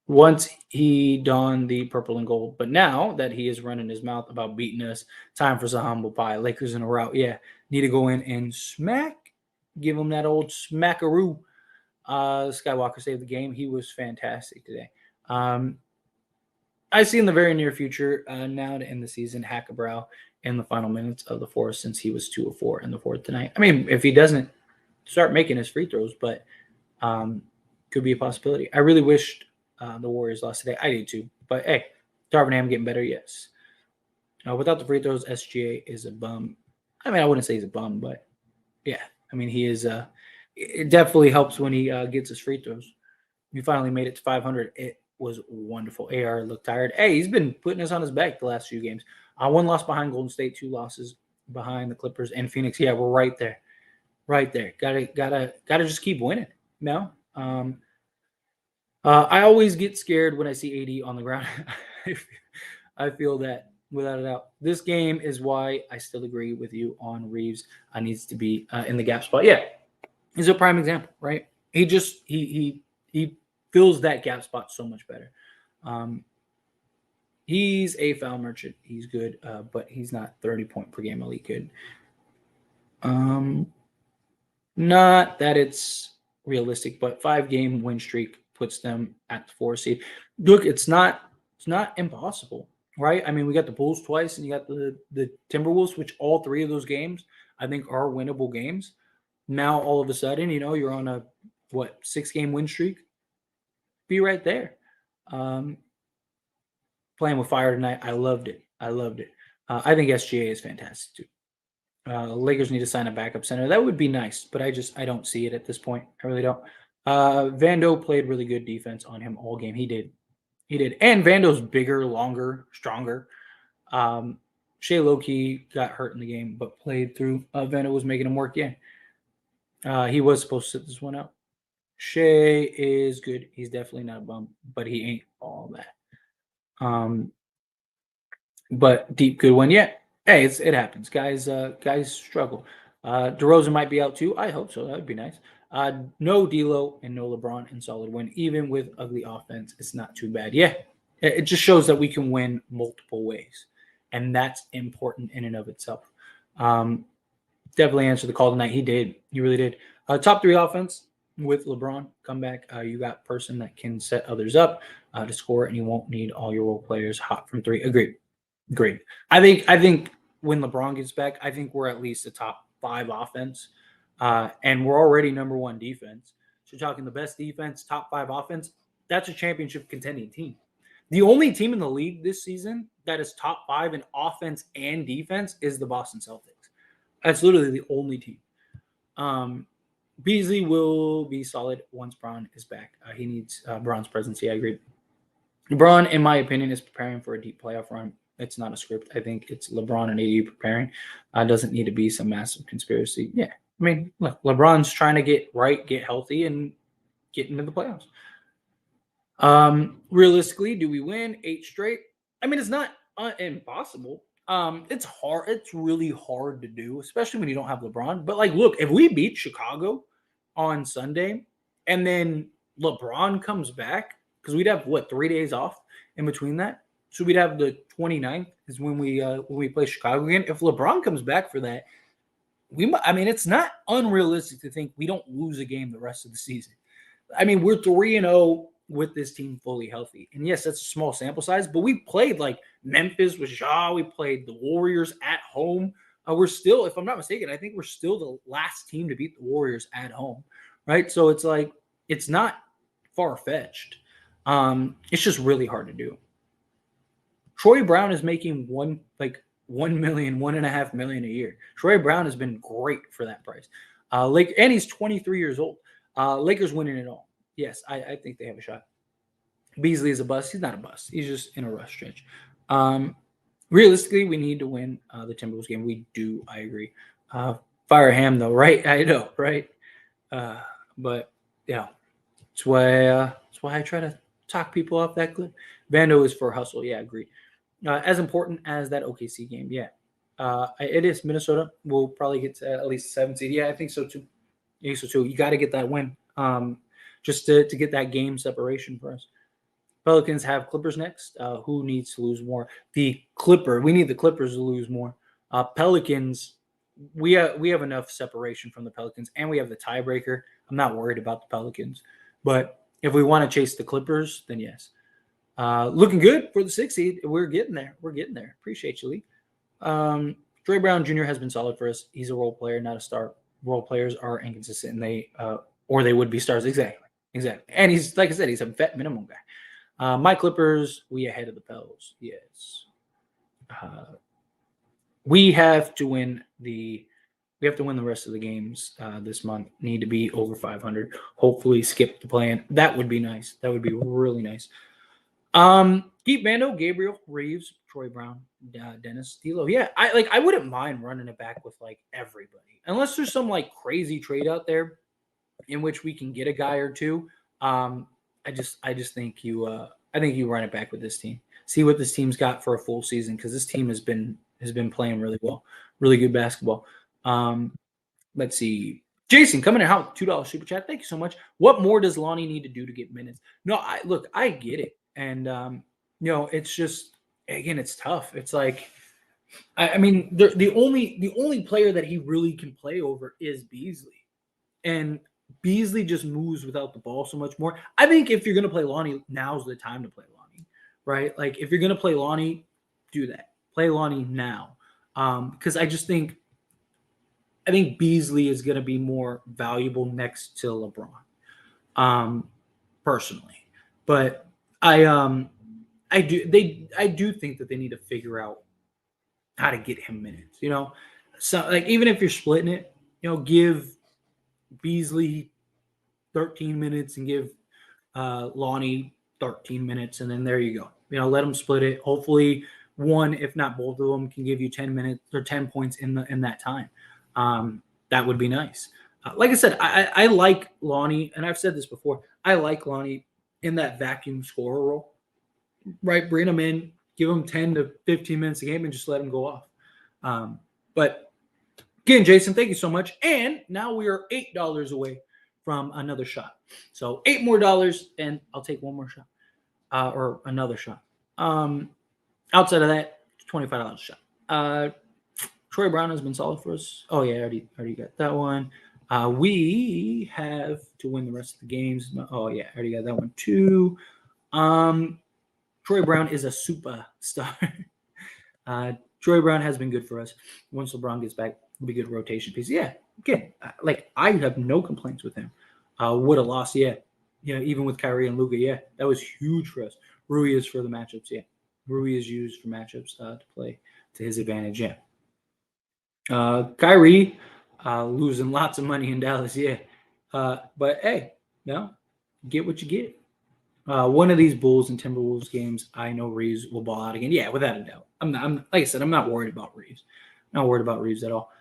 Once he donned the purple and gold, but now that he is running his mouth about beating us, time for some humble pie. Lakers in a rout. Yeah, need to go in and give him that old smackaroo. Skywalker saved the game. He was fantastic today. I see in the very near future, now to end the season, Hackabrow in the final minutes of the fourth, since he was 2 of 4 in the fourth tonight. I mean, if he doesn't start making his free throws, but could be a possibility. I really wished the Warriors lost today. I did too. But hey, Darvin Ham getting better, yes. Without the free throws, SGA is a bum. I mean, I wouldn't say he's a bum, but yeah. I mean, he is. It definitely helps when he gets his free throws. We finally made it to 500. was wonderful. AR looked tired. Hey, he's been putting us on his back the last few games. One loss behind Golden State, 2 losses behind the Clippers and Phoenix. Yeah, we're right there. Right there. Gotta just keep winning. No. I always get scared when I see AD on the ground. I feel that without a doubt. This game is why I still agree with you on Reeves. Needs to be in the gap spot. Yeah, he's a prime example, right? He fills that gap spot so much better. He's a foul merchant. He's good, but he's not 30-point per game elite good. Not that it's realistic, but 5-game win streak puts them at the 4 seed. Look, it's not impossible, right? I mean, we got the Bulls twice, and you got the Timberwolves, which all 3 of those games I think are winnable games. Now all of a sudden, you're on a 6-game win streak. Be right there. Playing with fire tonight, I loved it. I think SGA is fantastic too. Lakers need to sign a backup center. That would be nice, but I don't see it at this point. I really don't. Vando played really good defense on him all game. He did. And Vando's bigger, longer, stronger. Shea Loki got hurt in the game, but played through. Vando was making him work. Yeah. He was supposed to sit this one out. Shea is good. He's definitely not a bum, but he ain't all that. But deep good one. Yeah. Hey, it happens. Guys struggle. DeRozan might be out too. I hope so. That would be nice. No D'Lo and no LeBron in solid win. Even with ugly offense, it's not too bad. Yeah. It just shows that we can win multiple ways. And that's important in and of itself. Definitely answered the call tonight. He did. He really did. Top 3 offense with LeBron. Comeback. You got person that can set others up to score, and you won't need all your role players hot from 3. Agreed. I think when LeBron gets back, I think we're at least a top 5 offense, and we're already number 1 defense. So you're talking the best defense, top 5 offense. That's a championship contending team. The only team in the league this season that is top 5 in offense and defense is the Boston Celtics. That's literally the only team. Beasley will be solid once Bron is back. He needs Bron's presence. Yeah, I agree. LeBron, in my opinion, is preparing for a deep playoff run. It's not a script. I think it's LeBron and AD preparing. Doesn't need to be some massive conspiracy. Yeah. I mean, look, LeBron's trying to get right, get healthy, and get into the playoffs. Realistically, do we win 8 straight? I mean, it's not impossible. It's hard. It's really hard to do, especially when you don't have LeBron. But look, if we beat Chicago on Sunday and then LeBron comes back, because we'd have 3 days off in between that. So we'd have the 29th is when we play Chicago again. If LeBron comes back for that, it's not unrealistic to think we don't lose a game the rest of the season. I mean, we're 3-0 with this team fully healthy. And yes, that's a small sample size, but we played Memphis with Ja. We played the Warriors at home. We're still, if I'm not mistaken, I think we're still the last team to beat the Warriors at home, right? So it's it's not far-fetched. It's just really hard to do. Troy Brown is making $1 million, $1.5 million a year. Troy Brown has been great for that price. And he's 23 years old. Lakers winning it all. Yes, I think they have a shot. Beasley is a bust. He's not a bust. He's just in a rough stretch. Realistically, we need to win the Timberwolves game. We do. I agree. Fire Ham though, right? I know, right? But yeah, that's why I try to talk people off that clip. Vando is for hustle. Yeah, agreed. As important as that OKC game, yeah. It is. Minnesota will probably get to at least 7 seed. Yeah, I think so too. You got to get that win just to get that game separation for us. Pelicans have Clippers next. Who needs to lose more? We need the Clippers to lose more. Pelicans, we have enough separation from the Pelicans, and we have the tiebreaker. I'm not worried about the Pelicans. But if we want to chase the Clippers, then yes. Looking good for the 6 seed. We're getting there. Appreciate you, Lee. Troy Brown Jr. has been solid for us. He's a role player, not a star. Role players are inconsistent, and they would be stars. Exactly. And he's, like I said, he's a vet minimum guy. My Clippers, we ahead of the Pels. Yes. We have to win the rest of the games this month. Need to be over 500. Hopefully skip the plan. That would be nice. That would be really nice. Keith Mando, Gabriel, Reeves, Troy Brown, Dennis, D'Lo. Yeah, I wouldn't mind running it back with like everybody, unless there's some like crazy trade out there in which we can get a guy or two. Um, I just think I think you run it back with this team. See what this team's got for a full season, because this team has been playing really well, really good basketball. Um, let's see. Jason coming in out $2 super chat. Thank you so much. What more does Lonnie need to do to get minutes? No, I get it, and it's just, again, it's tough. It's like, I mean, the only player that he really can play over is Beasley, and Beasley just moves without the ball so much more. I think if you're going to play Lonnie, now's the time to play Lonnie, right? Like, if you're going to play Lonnie, do that. Play Lonnie now, because I think Beasley is going to be more valuable next to LeBron, personally. But I do think that they need to figure out how to get him minutes. So like, even if you're splitting it, give Beasley 13 minutes and give Lonnie 13 minutes, and then there you go. Let them split it. Hopefully, one, if not both of them, can give you 10 minutes or 10 points in that time. That would be nice. Like I said, I like Lonnie, and I've said this before. I like Lonnie in that vacuum scorer role, right? Bring him in, give him 10 to 15 minutes a game, and just let him go off. But again, Jason, thank you so much. And now we are $8 away from another shot. So $8 more, and I'll take one more shot, or another shot. Outside of that, $25 a shot. Troy Brown has been solid for us. Oh yeah, I already got that one. We have to win the rest of the games. Oh yeah, I already got that one too. Troy Brown is a superstar. Troy Brown has been good for us. Once LeBron gets back, it'll be a good rotation piece. Yeah, again, like, I have no complaints with him. Would have lost, yeah. Even with Kyrie and Luka, yeah, that was huge for us. Rui is for the matchups, yeah. Rui is used for matchups to play to his advantage, yeah. Kyrie losing lots of money in Dallas, yeah. But hey, get what you get. One of these Bulls and Timberwolves games, I know Reeves will ball out again. Yeah, without a doubt. I'm like I said, I'm not worried about Reeves. Not worried about Reeves at all.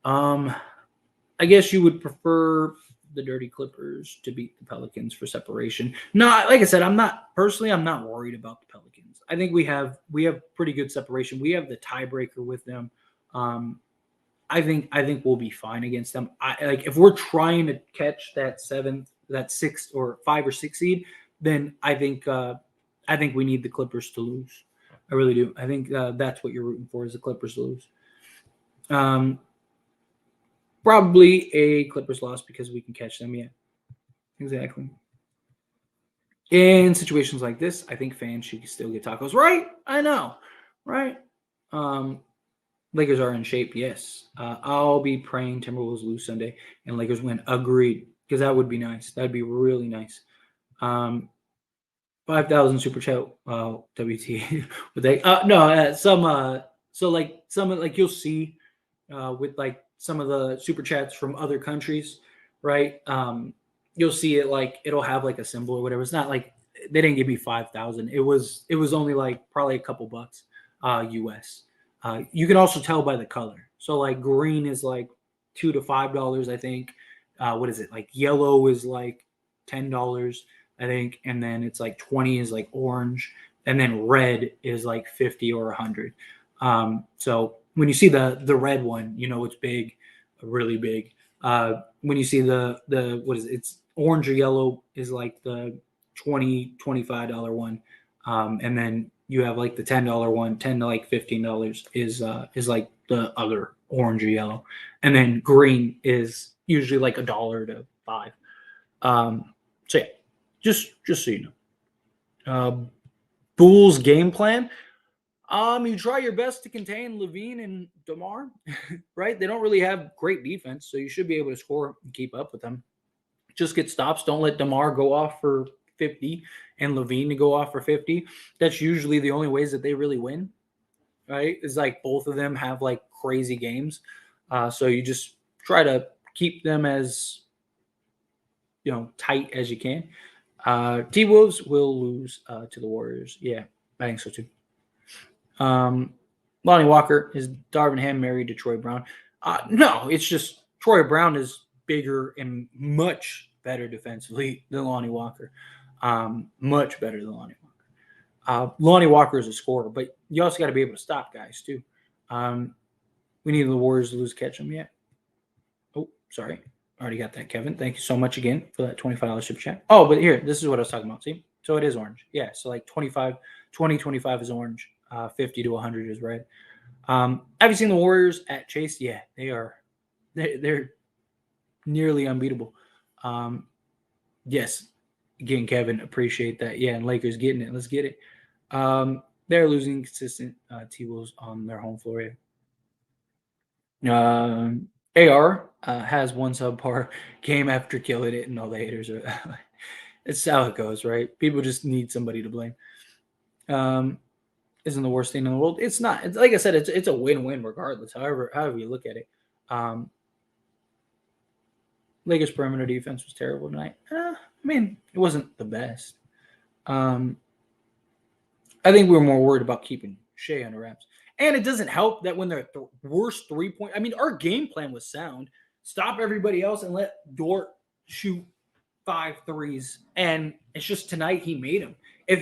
I guess you would prefer the Dirty Clippers to beat the Pelicans for separation. No, like I said, I'm not worried about the Pelicans. I think we have pretty good separation. We have the tiebreaker with them. I think we'll be fine against them. Like, if we're trying to catch that 6th or 5 or 6 seed, then I think we need the Clippers to lose. I really do. I think that's what you're rooting for, is the Clippers to lose. Probably a Clippers loss because we can catch them. Yeah, exactly. In situations like this, I think fans should still get tacos. Right? I know. Right? Lakers are in shape. Yes. I'll be praying Timberwolves lose Sunday and Lakers win. Agreed. Because that would be nice. That'd be really nice. 5,000 super chat. WT. Would they? No. So like you'll see, with like some of the super chats from other countries, right? You'll see it, like, it'll have like a symbol or whatever. It's not like they didn't give me 5,000. It was only like probably a couple bucks, US. You can also tell by the color. So like green is like $2 to $5, I think. What is it? Like yellow is like $10, I think, and then it's like 20 is like orange, and then red is like 50 or 100. So when you see the red one, it's big, really big. When you see the what is it? It's orange or yellow is like the $25 one, and then you have like the $10 one, $10 to like $15 is like the other orange or yellow, and then green is usually like $1 to $5. So yeah, just so you know. Bulls game plan. You try your best to contain Levine and DeMar, right? They don't really have great defense, so you should be able to score and keep up with them. Just get stops. Don't let DeMar go off for 50 and Levine to go off for 50. That's usually the only ways that they really win, right? It's like both of them have like crazy games. So you just try to keep them as tight as you can. T-Wolves will lose to the Warriors. Yeah, I think so too. Lonnie Walker, is Darvin Ham married to Troy Brown? No, it's just Troy Brown is bigger and much better defensively than Lonnie Walker. Much better than Lonnie Walker. Lonnie Walker is a scorer, but you also got to be able to stop guys too. We need the Warriors to lose catch them yet. Oh, sorry. Already got that, Kevin. Thank you so much again for that $25 super chat. Oh, but here, this is what I was talking about. See? So it is orange. Yeah, so like 25 is orange. 50 to 100 is red. Have you seen the Warriors at Chase? Yeah, they are. They're nearly unbeatable. Yes, again, Kevin, appreciate that. Yeah, and Lakers getting it. Let's get it. They're losing consistent T-Wolves on their home floor. AR has one subpar game after killing it, and all the haters are. It's how it goes, right? People just need somebody to blame. Isn't the worst thing in the world. It's not. It's, like I said, it's a win-win regardless. However you look at it. Lakers perimeter defense was terrible tonight. I mean, it wasn't the best. I think we were more worried about keeping Shea under wraps. And it doesn't help that when they're the worst 3-point. I mean, our game plan was sound. Stop everybody else and let Dort shoot 5 threes. And it's just tonight he made them. If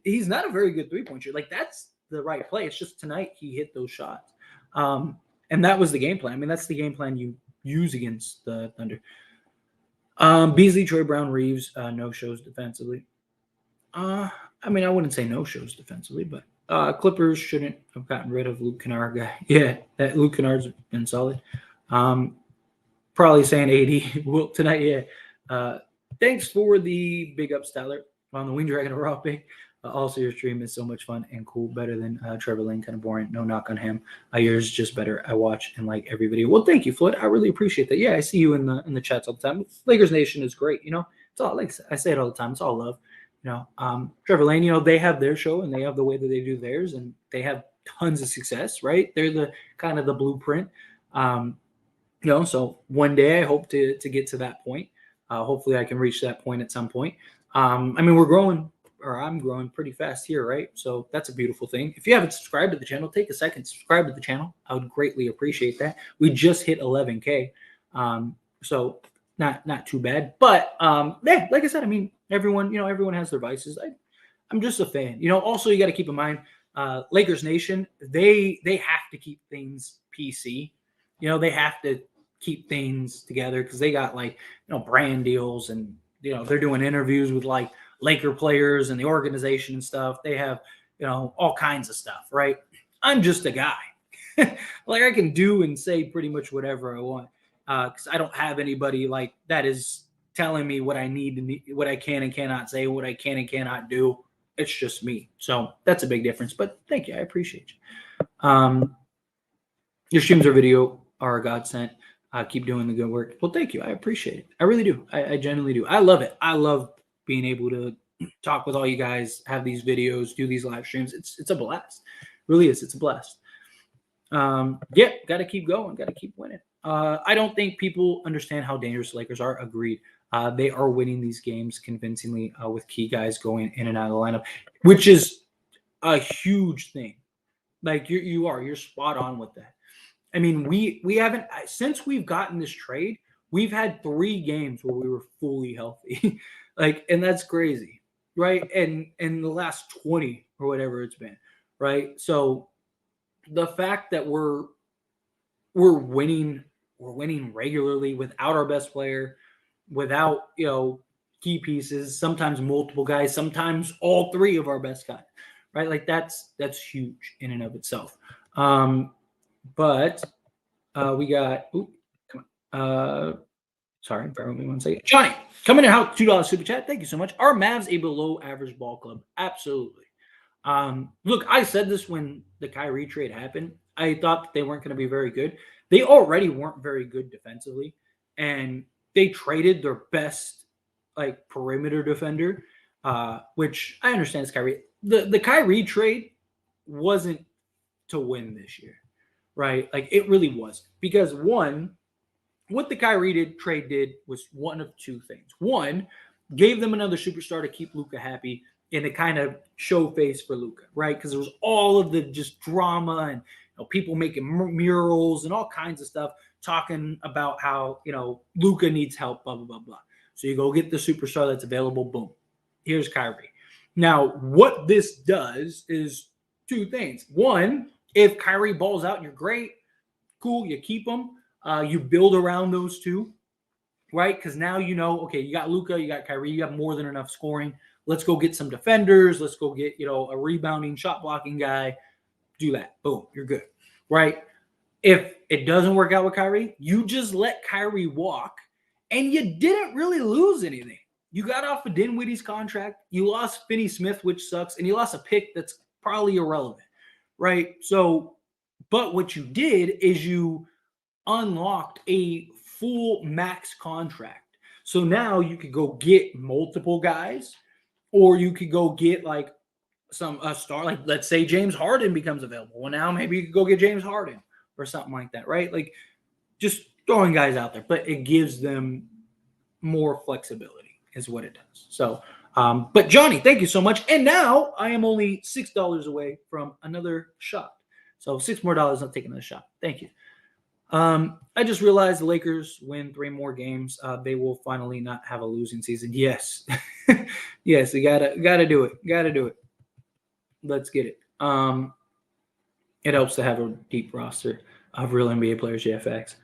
he's not a very good 3-point shooter, like that's the right play. It's just tonight he hit those shots. And that was the game plan. I mean, that's the game plan you use against the Thunder. Beasley, Troy Brown, Reeves, no shows defensively. I mean, I wouldn't say no shows defensively, but Clippers shouldn't have gotten rid of Luke Kennard guy. Yeah, that Luke Kennard's been solid. Probably saying 80 will tonight. Yeah. Thanks for the big ups, Tyler, on the Wing Dragon Raw pick. Also, your stream is so much fun and cool, better than Trevor Lane, kind of boring. No knock on him. Yours is just better. I watch and like every video. Well, thank you, Floyd. I really appreciate that. Yeah, I see you in the chats all the time. Lakers Nation is great. You know, it's all like I say it all the time. It's all love. You know, Trevor Lane. You know, they have their show and they have the way that they do theirs, and they have tons of success. Right? They're the kind of the blueprint. You know, so one day I hope to get to that point. Hopefully, I can reach that point at some point. I mean, we're growing. Or I'm growing pretty fast here, right? So that's a beautiful thing. If you haven't subscribed to the channel, take a second, subscribe to the channel. I would greatly appreciate that. We just hit 11K. So not too bad. But yeah, like I said, I mean, everyone has their vices. I'm just a fan. You know, also you got to keep in mind, Lakers Nation, they have to keep things PC. You know, they have to keep things together because they got like, you know, brand deals and, you know, they're doing interviews with like Laker players and the organization and stuff. They have, you know, all kinds of stuff, right? I'm just a guy. Like I can do and say pretty much whatever I want because I don't have anybody like that is telling me what I need to, what I can and cannot say, what I can and cannot do. It's just me. So that's a big difference. But thank you. I appreciate you. Your streams or video are a godsend. Keep doing the good work. Well, thank you. I appreciate it. I really do. I genuinely do. I love it. I love being able to talk with all you guys, have these videos, do these live streams. It's a blast. It really is. It's a blast. Yeah, got to keep going. Got to keep winning. I don't think people understand how dangerous the Lakers are. Agreed. They are winning these games convincingly with key guys going in and out of the lineup, which is a huge thing. Like you're spot on with that. I mean, we haven't since we've gotten this trade, we've had 3 games where we were fully healthy. Like, and that's crazy, right? And in the last 20 or whatever it's been, right? So the fact that we're winning regularly without our best player, without, you know, key pieces, sometimes multiple guys, sometimes all 3 of our best guys, right? Like that's huge in and of itself. But we got sorry, bear with me one second. Johnny, coming in out $2 super chat. Thank you so much. Are Mavs a below average ball club? Absolutely. Look, I said this when the Kyrie trade happened. I thought that they weren't going to be very good. They already weren't very good defensively, and they traded their best like perimeter defender, which I understand is Kyrie. The Kyrie trade wasn't to win this year, right? Like it really wasn't because one, what the Kyrie trade did was one of 2 things. One, gave them another superstar to keep Luka happy and to kind of show face for Luka, right? Because there was all of the just drama and people making murals and all kinds of stuff talking about how Luka needs help, blah blah blah blah. So you go get the superstar that's available. Boom, here's Kyrie. Now, what this does is two things. One, if Kyrie balls out, you're great, cool, you keep him. You build around those two, right? Because now okay, you got Luka, you got Kyrie, you got more than enough scoring. Let's go get some defenders. Let's go get a rebounding, shot blocking guy. Do that. Boom, you're good, right? If it doesn't work out with Kyrie, you just let Kyrie walk, and you didn't really lose anything. You got off of Dinwiddie's contract. You lost Finney Smith, which sucks, and you lost a pick that's probably irrelevant, right? So, but what you did is you unlocked a full max contract. So now you could go get multiple guys, or you could go get like a star, like let's say James Harden becomes available. Well, now maybe you could go get James Harden or something like that, right? Like just throwing guys out there, but it gives them more flexibility, is what it does. So, but Johnny, thank you so much. And now I am only $6 away from another shot. So $6 more, I'm taking another shot. Thank you. I just realized the Lakers win 3 more games. They will finally not have a losing season. Yes. Yes, you gotta do it. Gotta do it. Let's get it. It helps to have a deep roster of real NBA players. Yeah, facts.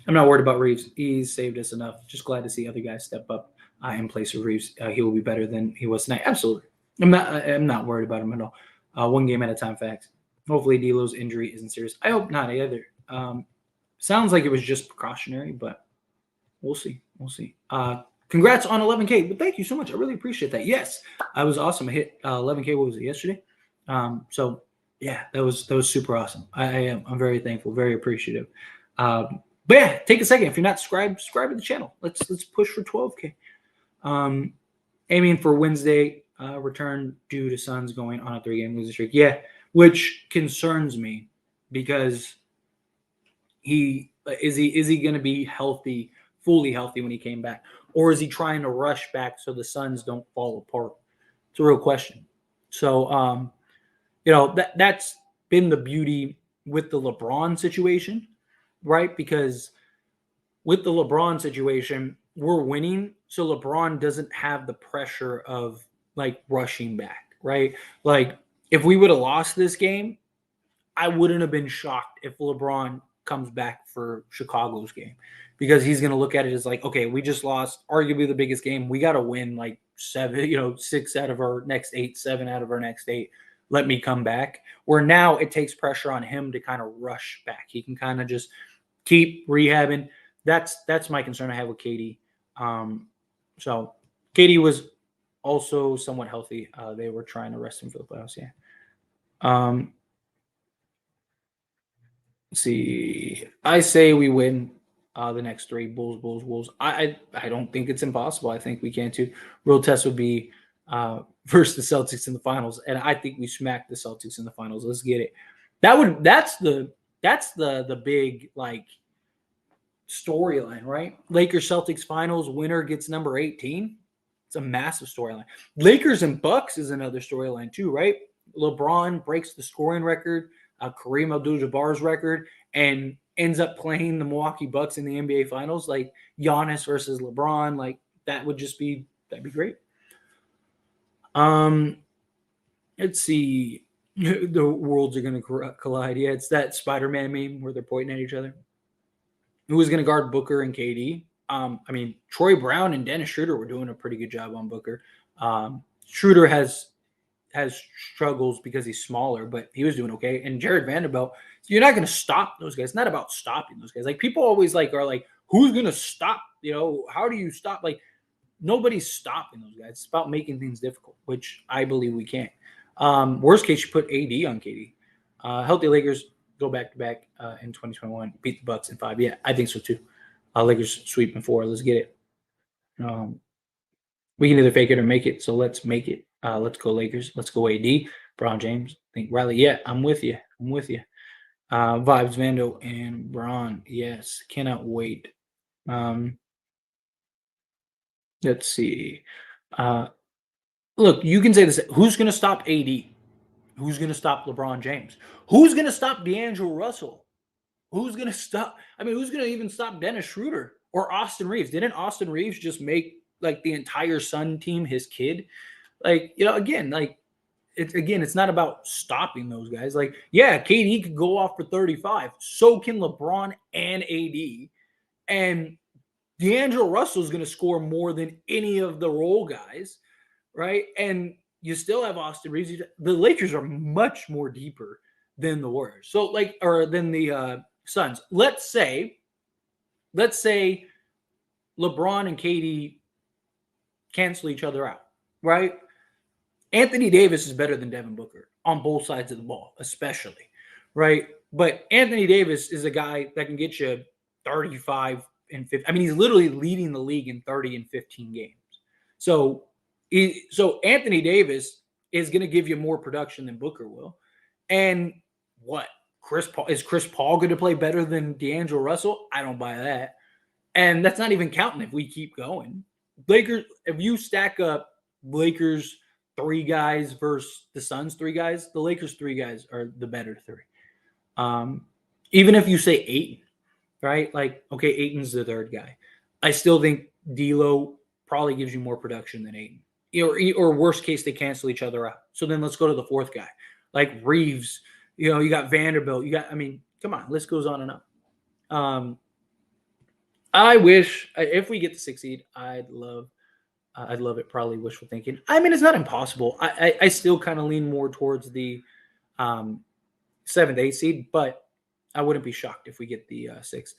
I'm not worried about Reeves. He's saved us enough. Just glad to see other guys step up in place of Reeves. He will be better than he was tonight. Absolutely. I'm not worried about him at all. One game at a time, facts. Hopefully D'Lo's injury isn't serious. I hope not either. Sounds like it was just precautionary, but we'll see. We'll see. Congrats on 11K. But thank you so much. I really appreciate that. Yes, I was awesome. I hit 11K. What was it, yesterday? So yeah, that was super awesome. I'm very thankful, very appreciative. But yeah, take a second. If you're not subscribe to the channel. Let's push for 12K. Aiming for Wednesday return due to Suns going on a 3-game losing streak. Yeah, which concerns me because is he going to be healthy, fully healthy when he came back, or is he trying to rush back so the Suns don't fall apart? It's a real question. So that's been the beauty with the LeBron situation, right? Because with the LeBron situation, we're winning, so LeBron doesn't have the pressure of like rushing back, right? Like if we would have lost this game, I wouldn't have been shocked if LeBron comes back for Chicago's game, because he's going to look at it as like, okay, we just lost arguably the biggest game. We got to win like 6 out of our next 8, 7 out of our next 8. Let me come back. Where now it takes pressure on him to kind of rush back. He can kind of just keep rehabbing. That's my concern I have with KD. So KD was also somewhat healthy. They were trying to rest him for the playoffs. Yeah. Let's see. I say we win the next 3. Bulls. I don't think it's impossible. I think we can too. Real test would be versus the Celtics in the finals, and I think we smacked the Celtics in the finals. Let's get it. That's the big like storyline, right? Lakers Celtics finals, winner gets number 18. It's a massive storyline. Lakers and Bucks is another storyline too, right? LeBron breaks the scoring record, Kareem Abdul-Jabbar's record, and ends up playing the Milwaukee Bucks in the NBA Finals, like Giannis versus LeBron. Like that'd be great. Let's see. The worlds are going to collide. Yeah, it's that Spider-Man meme where they're pointing at each other. Who is going to guard Booker and KD? I mean, Troy Brown and Dennis Schroeder were doing a pretty good job on Booker. Schroeder has struggles because he's smaller, but he was doing okay. And Jared Vanderbilt, you're not going to stop those guys. It's not about stopping those guys. Like people always are like, who's going to stop? How do you stop? Like nobody's stopping those guys. It's about making things difficult, which I believe we can. Worst case, you put AD on KD. Healthy Lakers go back-to-back in 2021, beat the Bucks in 5. Yeah, I think so too. Lakers sweep in 4. Let's get it. We can either fake it or make it, so let's make it. Let's go Lakers. Let's go AD. Brown James. I think Riley. Yeah, I'm with you. Vibes, Vando, and Braun. Yes, cannot wait. Let's see. Uh, Look, you can say this. Who's going to stop AD? Who's going to stop LeBron James? Who's going to stop D'Angelo Russell? Who's going to stop? I mean, who's going to even stop Dennis Schroeder or Austin Reeves? Didn't Austin Reeves just make like the entire Sun team his kid? Like, again, like it's not about stopping those guys. Like, yeah, KD could go off for 35. So can LeBron and AD. And D'Angelo Russell is going to score more than any of the role guys, right? And you still have Austin Reeves. The Lakers are much more deeper than the Warriors. So, like, or than the Suns. Let's say LeBron and KD cancel each other out, right? Anthony Davis is better than Devin Booker on both sides of the ball, especially, right? But Anthony Davis is a guy that can get you 35 and 50. I mean, he's literally leading the league in 30 and 15 games. So, so Anthony Davis is going to give you more production than Booker will. And what? Chris Paul going to play better than D'Angelo Russell? I don't buy that. And that's not even counting if we keep going. Lakers, if you stack up Lakers 3 guys versus the Suns 3 guys, the Lakers 3 guys are the better 3. Even if you say Ayton, right? Like, okay, Ayton's the 3rd guy. I still think D'Lo probably gives you more production than Ayton. Or worst case, they cancel each other out. So then let's go to the 4th guy. Like Reeves, you got Vanderbilt. Come on, list goes on and on. I wish if we get the 6th seed, I'd love it. Probably wishful thinking. I mean, it's not impossible. I still kind of lean more towards the 7th, 8th seed, but I wouldn't be shocked if we get the 6th.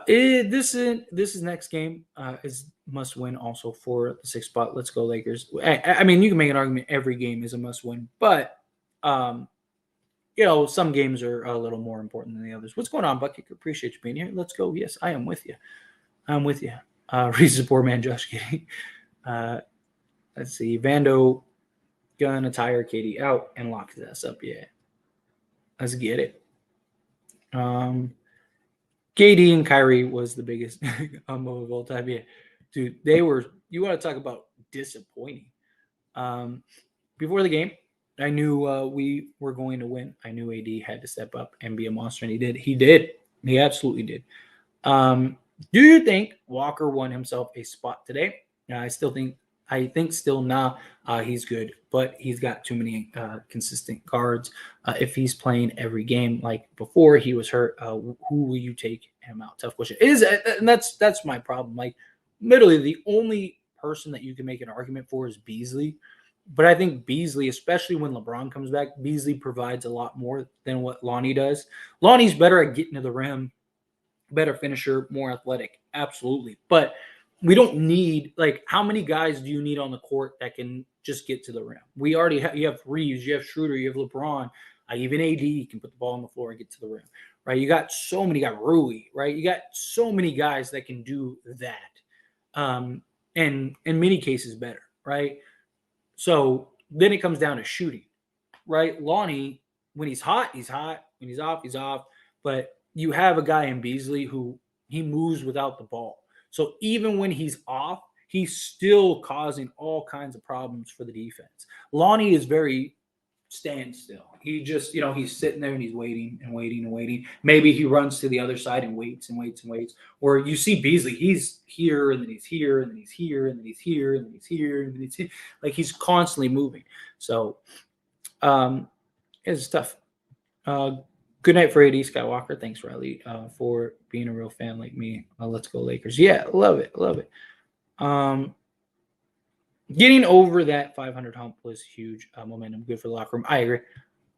This is next game is must win also for the 6th spot. Let's go Lakers. I mean, you can make an argument every game is a must win, but some games are a little more important than the others. What's going on, Bucky? Appreciate you being here. Let's go. Yes, I am with you. Reason poor man, Josh Giddey. Let's see. Vando gonna tire KD out and lock his ass up. Yeah. Let's get it. KD and Kyrie was the biggest move of all time. Yeah. Dude, you want to talk about disappointing. Before the game, I knew we were going to win. I knew AD had to step up and be a monster, and he did. He did. He absolutely did. Do you think Walker won himself a spot today? I think still now he's good, but he's got too many consistent guards. If he's playing every game like before he was hurt, who will you take him out? Tough question. And that's my problem. Like literally the only person that you can make an argument for is Beasley. But I think Beasley, especially when LeBron comes back, Beasley provides a lot more than what Lonnie does. Lonnie's better at getting to the rim, better finisher, more athletic. Absolutely. But we don't need, like, how many guys do you need on the court that can just get to the rim? We already have, you have Reeves, you have Schroeder, you have LeBron, even AD can put the ball on the floor and get to the rim, right? You got Rui, right? You got so many guys that can do that. And in many cases better, right? So then it comes down to shooting, right? Lonnie, when he's hot, he's hot. When he's off, he's off. But you have a guy in Beasley who he moves without the ball. So even when he's off, he's still causing all kinds of problems for the defense. Lonnie is very standstill. He just, he's sitting there and he's waiting and waiting and waiting. Maybe he runs to the other side and waits and waits and waits. Or you see Beasley, he's here and then he's here and then he's here and then he's here and then he's here and then he's here. Like he's constantly moving. So it's tough. Good night for AD Skywalker. Thanks, Riley, for being a real fan like me. Let's go Lakers. Yeah, love it. Love it. Getting over that 500 hump was huge momentum. Good for the locker room. I agree.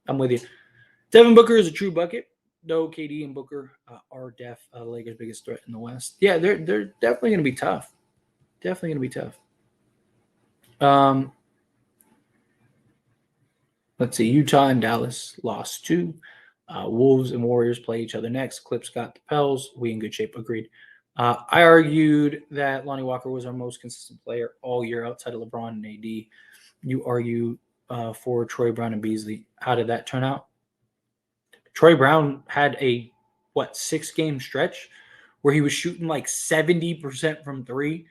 I'm with you. Devin Booker is a true bucket, though KD and Booker are the Lakers' biggest threat in the West. Yeah, they're definitely going to be tough. Definitely going to be tough. Let's see. Utah and Dallas lost 2. Wolves and Warriors play each other next. Clips got the Pels. We in good shape. Agreed. I argued that Lonnie Walker was our most consistent player all year outside of LeBron and AD. You argue for Troy Brown and Beasley. How did that turn out? Troy Brown had a 6-game stretch where he was shooting like 70% from 3,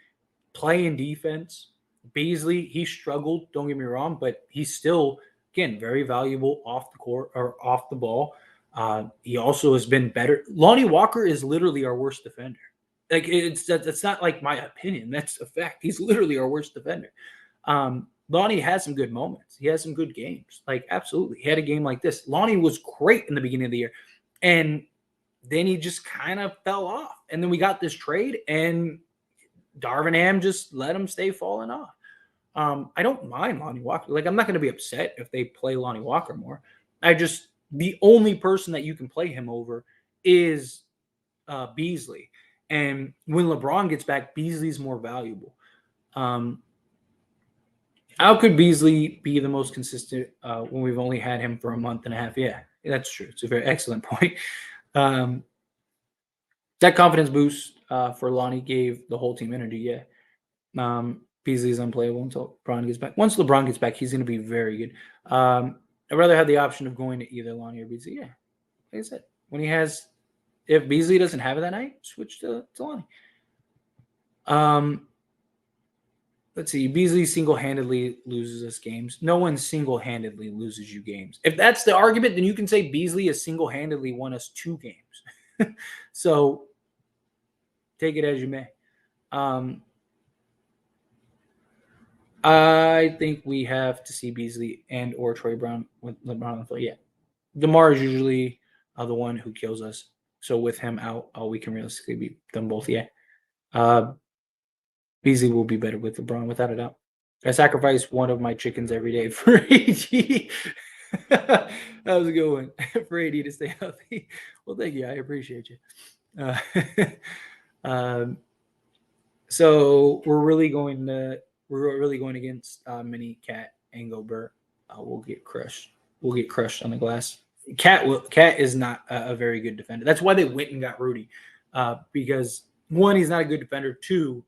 playing defense, Beasley, he struggled, don't get me wrong, but he's still, again, very valuable off the court or off the ball. He also has been better. Lonnie Walker is literally our worst defender. Like that's not like my opinion. That's a fact. He's literally our worst defender. Lonnie has some good moments. He has some good games. Like absolutely, he had a game like this. Lonnie was great in the beginning of the year, and then he just kind of fell off. And then we got this trade, and Darvin Ham just let him stay falling off. I don't mind Lonnie Walker. Like, I'm not going to be upset if they play Lonnie Walker more. The only person that you can play him over is Beasley. And when LeBron gets back, Beasley's more valuable. How could Beasley be the most consistent when we've only had him for a month and a half? Yeah, that's true. It's a very excellent point. That confidence boost for Lonnie gave the whole team energy. Yeah. Beasley's unplayable until LeBron gets back. Once LeBron gets back, he's going to be very good. I'd rather have the option of going to either Lonnie or Beasley. Yeah, like I said, if Beasley doesn't have it that night, switch to Lonnie. Let's see. Beasley single-handedly loses us games. No one single-handedly loses you games. If that's the argument, then you can say Beasley has single-handedly won us 2 games. So take it as you may. I think we have to see Beasley and or Troy Brown with LeBron on the floor. Yeah. DeMar is usually the one who kills us. So with him out, we can realistically beat them both. Yeah. Beasley will be better with LeBron, without a doubt. I sacrifice one of my chickens every day for AD. That was a good one. For AD to stay healthy. Well, thank you. I appreciate you. So we're really going against Mini, Cat, and Gobert. We'll get crushed. We'll get crushed on the glass. Cat is not a very good defender. That's why they went and got Rudy, because 1, he's not a good defender. 2,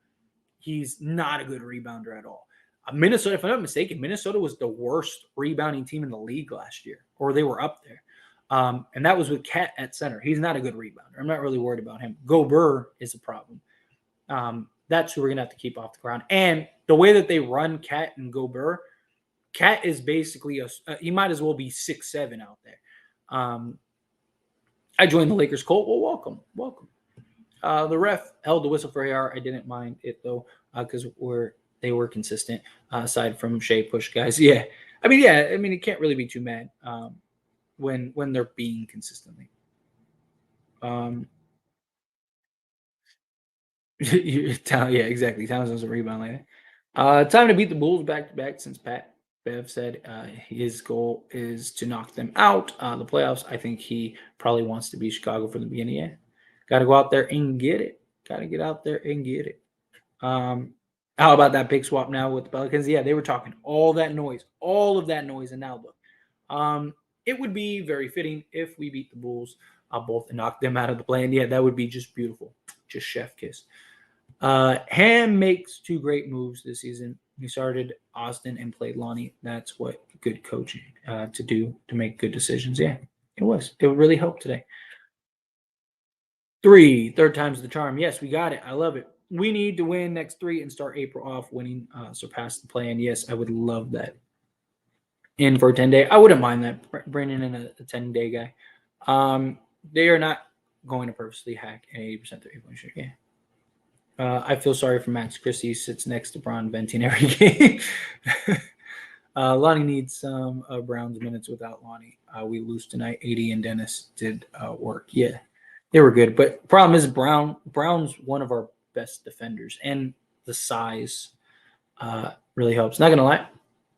he's not a good rebounder at all. Minnesota, if I'm not mistaken, Minnesota was the worst rebounding team in the league last year, or they were up there. And that was with Cat at center. He's not a good rebounder. I'm not really worried about him. Gobert is a problem. That's who we're going to have to keep off the ground. And the way that they run Cat and Gobert, Cat is basically he might as well be 6'7" out there. I joined the Lakers. Colt, well, welcome. The ref held the whistle for AR. I didn't mind it though, because they were consistent. Aside from Shea push guys, yeah. I mean, it can't really be too mad when they're being consistently. Yeah, exactly. Towns doesn't rebound like that. Time to beat the Bulls back to back, since Pat Bev said his goal is to knock them out. The playoffs, I think he probably wants to beat Chicago from the beginning. Yeah. Got to go out there and get it. Got to get out there and get it. How about that big swap now with the Pelicans? Yeah, they were talking all of that noise, and now look. It would be very fitting if we beat the Bulls both and knock them out of the play. And yeah, that would be just beautiful. Just chef kiss. Ham makes 2 great moves this season. He started Austin and played Lonnie. That's what good coaching to do, to make good decisions. Yeah, it was. It really helped today. 3, third time's the charm. Yes, we got it. I love it. We need to win next 3 and start April off winning, surpass the plan. Yes, I would love that. In for a 10-day. I wouldn't mind that. Bringing in a 10-day guy. They are not going to purposely hack an 80% 3-point shot. Yeah. I feel sorry for Max Christie. Sits next to Braun venting every game. Lonnie needs some of Brown's minutes. Without Lonnie, we lose tonight. AD and Dennis did work. Yeah, they were good. But problem is Brown's one of our best defenders, and the size really helps. Not going to lie,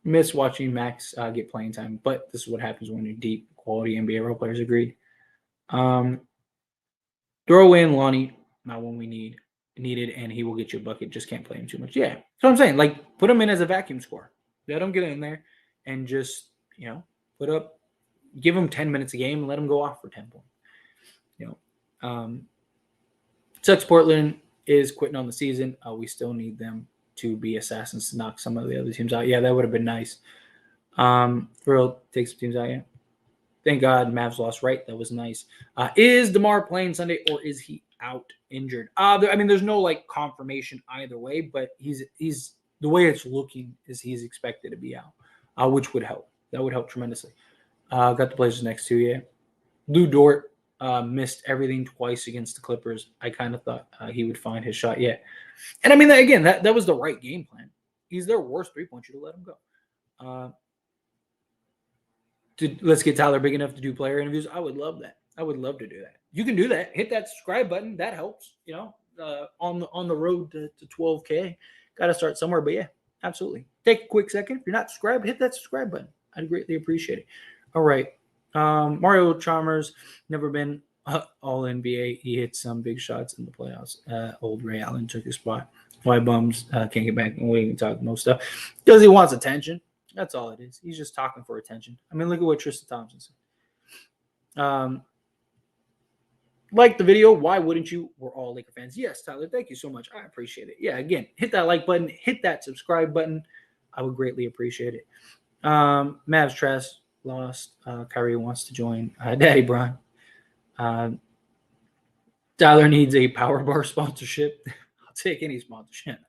miss watching Max get playing time, but this is what happens when you're deep quality NBA role players. Agreed. Throw in Lonnie, not when we needed, and he will get you a bucket. Just can't play him too much. Yeah, that's what I'm saying. Like, put him in as a vacuum scorer. Let him get in there and just, give him 10 minutes a game and let him go off for 10 points. Sucks Portland is quitting on the season. We still need them to be assassins to knock some of the other teams out. Yeah, that would have been nice. Real take some teams out. Yeah. Thank God Mavs lost, right? That was nice. Is DeMar playing Sunday, or is he out injured? There's no confirmation either way, but he's the way it's looking is he's expected to be out, which would help. That would help tremendously. Got the Blazers next to you. Lou Dort missed everything twice against the Clippers. I kind of thought he would find his shot. Yeah. And I mean, again, that was the right game plan. He's their worst three-point shooter. Let him go. Let's get Tyler big enough to do player interviews. I would love that. I would love to do that. You can do that. Hit that subscribe button. That helps. On the road to 12K. Got to start somewhere. But yeah, absolutely. Take a quick second. If you're not subscribed, hit that subscribe button. I'd greatly appreciate it. All right. Mario Chalmers, never been all NBA. He hit some big shots in the playoffs. Old Ray Allen took his spot. Why bums can't get back and waiting to talk most stuff? Because he wants attention. That's all it is. He's just talking for attention. I mean, look at what Tristan Thompson said. Like the video. Why wouldn't you? We're all Laker fans. Yes, Tyler. Thank you so much. I appreciate it. Yeah, again, hit that like button. Hit that subscribe button. I would greatly appreciate it. Mavs Trash lost. Kyrie wants to join. Daddy Bron. Tyler needs a power bar sponsorship. I'll take any sponsorship.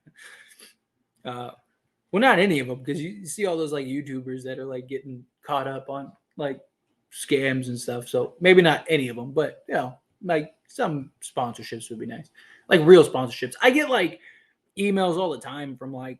Well, not any of them, because you see all those like YouTubers that are like getting caught up on like scams and stuff. So maybe not any of them, but like some sponsorships would be nice, like real sponsorships. I get like emails all the time from like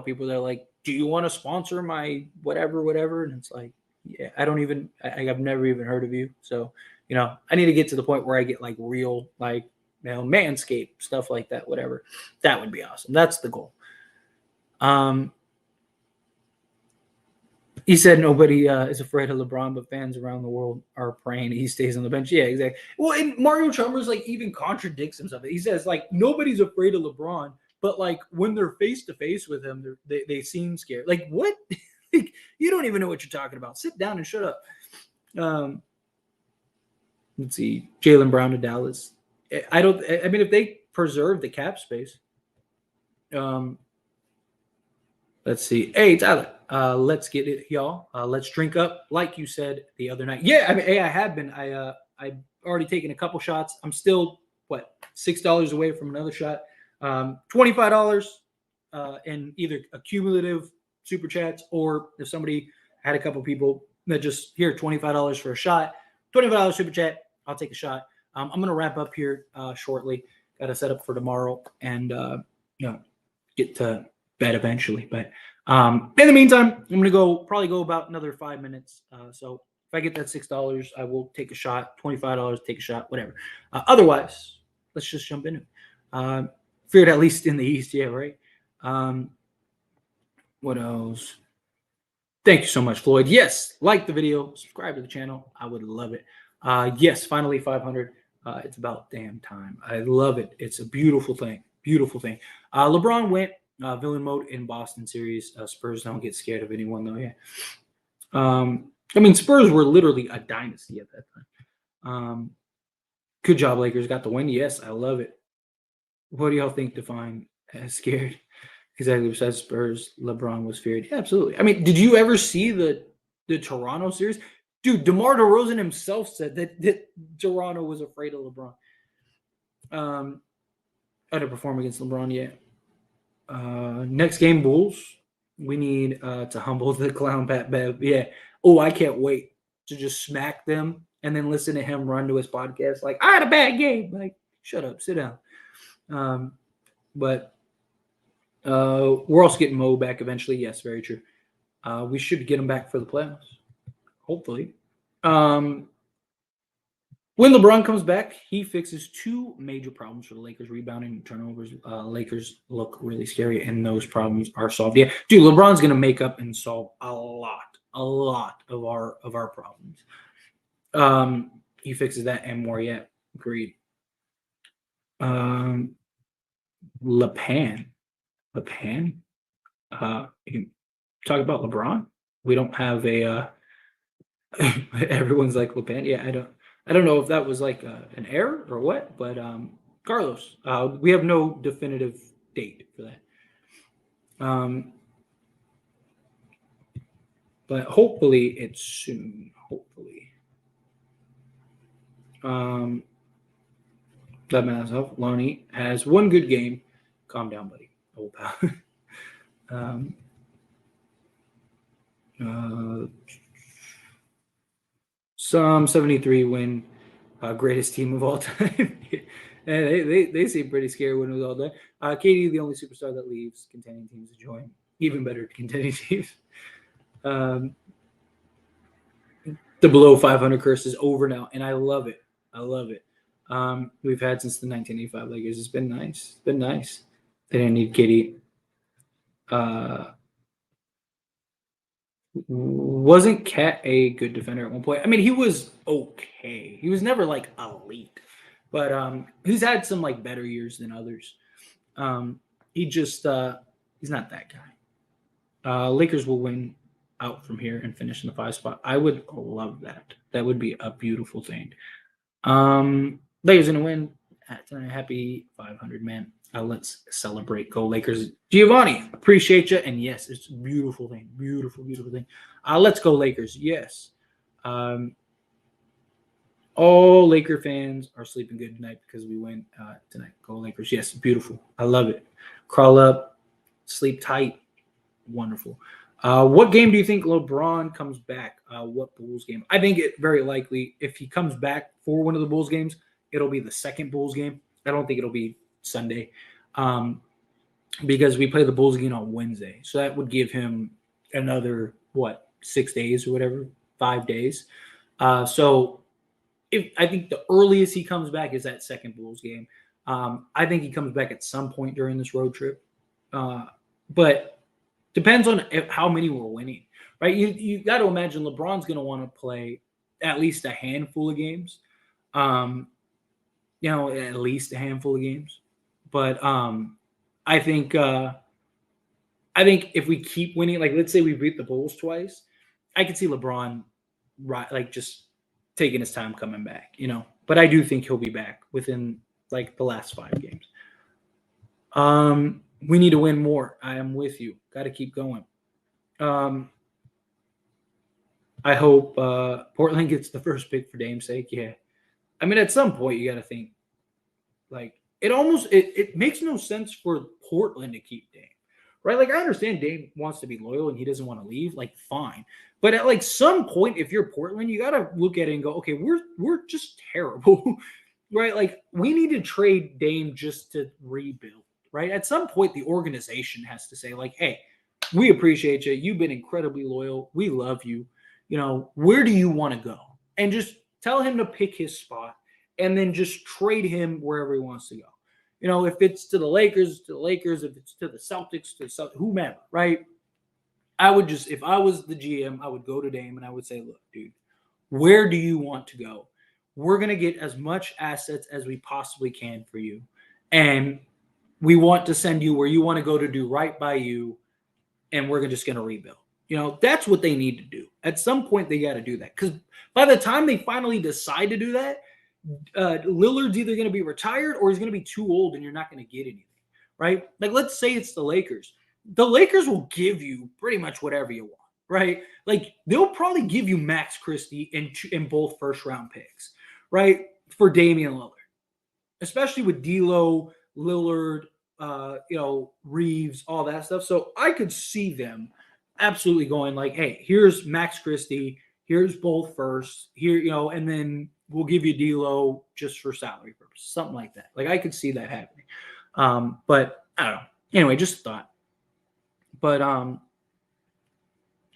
people that are like, "Do you want to sponsor my whatever?" And it's like, yeah, I've never even heard of you. So I need to get to the point where I get like real like Manscaped stuff like that, whatever. That would be awesome. That's the goal. He said nobody is afraid of LeBron, but fans around the world are praying he stays on the bench. Yeah, exactly. Well, and Mario Chalmers like even contradicts himself. He says like nobody's afraid of LeBron, but like when they're face to face with him, they seem scared. Like what? Like, you don't even know what you're talking about. Sit down and shut up. Let's see, Jaylen Brown to Dallas. I mean, if they preserve the cap space. Let's see. Hey, Tyler, let's get it, y'all. Let's drink up, like you said the other night. Yeah, I mean, I have been. I've already taken a couple shots. I'm still $6 away from another shot. $25 in either a cumulative super chats, or if somebody had a couple people that just here $25 for a shot, $25 super chat. I'll take a shot. I'm gonna wrap up here shortly. Got to set up for tomorrow and get to bed eventually. But in the meantime, I'm gonna probably go about another 5 minutes. So if I get that $6, I will take a shot. $25, take a shot, whatever. Otherwise, let's just jump into it. Feared at least in the East, yeah, right. What else? Thank you so much, Floyd. Yes, like the video, subscribe to the channel. I would love it. Yes, finally 500. It's about damn time. I love it. It's a beautiful thing. Beautiful thing. LeBron went villain mode in Boston series. Spurs don't get scared of anyone though. Yeah. I mean, Spurs were literally a dynasty at that time. Good job, Lakers. Got the win. Yes, I love it. What do y'all think define as scared? Exactly. Besides Spurs, LeBron was feared. Yeah, absolutely. I mean, did you ever see the Toronto series? Dude, DeMar DeRozan himself said that Toronto was afraid of LeBron. Underperform against LeBron, yeah. Next game, Bulls. We need to humble the clown Pat Bev. Yeah. Oh, I can't wait to just smack them and then listen to him run to his podcast like, I had a bad game. Like, shut up, sit down. But we're also getting Mo back eventually. Yes, very true. We should get him back for the playoffs. Hopefully. When LeBron comes back, he fixes two major problems for the Lakers: rebounding and turnovers. Lakers look really scary, and those problems are solved. Yeah, dude, LeBron's gonna make up and solve a lot of our problems. He fixes that and more yet. Agreed. LePan. You can talk about LeBron. We don't have a. Everyone's like LePan. Yeah, I don't know if that was like an error or what, but Carlos, we have no definitive date for that. But hopefully it's soon. Hopefully. That myself, Lonnie has one good game. Calm down, buddy. Oh, pal. Um, uh, some 73 win, greatest team of all time. And they seem pretty scared when it was all done. Katie, the only superstar that leaves contending teams to join. Even better contending teams. Um, the below 500 curse is over now, and I love it. I love it. We've had since the 1985 Lakers. It's been nice. It's been nice. They didn't need Katie. Uh, wasn't Cat a good defender at one point? I mean, he was okay. He was never like elite, but he's had some like better years than others. He just he's not that guy. Lakers will win out from here and finish in the 5 spot. I would love that. That would be a beautiful thing. Lakers gonna win tonight. Happy 500, man. Let's celebrate. Go Lakers. Giovanni, appreciate you. And yes, it's a beautiful thing. Beautiful, beautiful thing. Let's go Lakers. Yes. All Laker fans are sleeping good tonight because we win tonight. Go Lakers. Yes, beautiful. I love it. Crawl up, sleep tight. Wonderful. What game do you think LeBron comes back? What Bulls game? I think it very likely, if he comes back for one of the Bulls games, it'll be the second Bulls game. I don't think it'll be Sunday because we play the Bulls again on Wednesday. So that would give him another, 6 days or whatever, 5 days. So I think the earliest he comes back is that second Bulls game. I think he comes back at some point during this road trip. But depends on how many we're winning, right? You got to imagine LeBron's going to want to play at least a handful of games. At least a handful of games. But I think if we keep winning, like let's say we beat the Bulls twice, I could see LeBron just taking his time coming back, But I do think he'll be back within like the last 5 games. We need to win more. I am with you. Got to keep going. I hope Portland gets the first pick for Dame's sake. Yeah. I mean, at some point, you got to think, like, it makes no sense for Portland to keep Dame, right? Like, I understand Dame wants to be loyal and he doesn't want to leave. Like, fine. But at, like, some point, if you're Portland, you got to look at it and go, okay, we're just terrible, right? Like, we need to trade Dame just to rebuild. Right? At some point, the organization has to say, like, hey, we appreciate you. You've been incredibly loyal. We love you. Where do you want to go? And just tell him to pick his spot and then just trade him wherever he wants to go. If it's to the Lakers, to the Lakers. If it's to the Celtics, to the Celtics, whomever, right? I would just, if I was the GM, I would go to Dame and I would say, look, dude, where do you want to go? We're going to get as much assets as we possibly can for you. And we want to send you where you want to go to do right by you, and we're just going to rebuild. That's what they need to do. At some point, they got to do that. Because by the time they finally decide to do that, Lillard's either going to be retired or he's going to be too old and you're not going to get anything, right? Like, let's say it's the Lakers. The Lakers will give you pretty much whatever you want, right? Like, they'll probably give you Max Christie in both first-round picks, right, for Damian Lillard, especially with D'Lo, Lillard, Reeves, all that stuff. So I could see them absolutely going like, hey, here's Max Christie, here's both first, here, and then we'll give you D'Lo just for salary purposes, something like that. Like I could see that happening. But I don't know. Anyway, just a thought. But all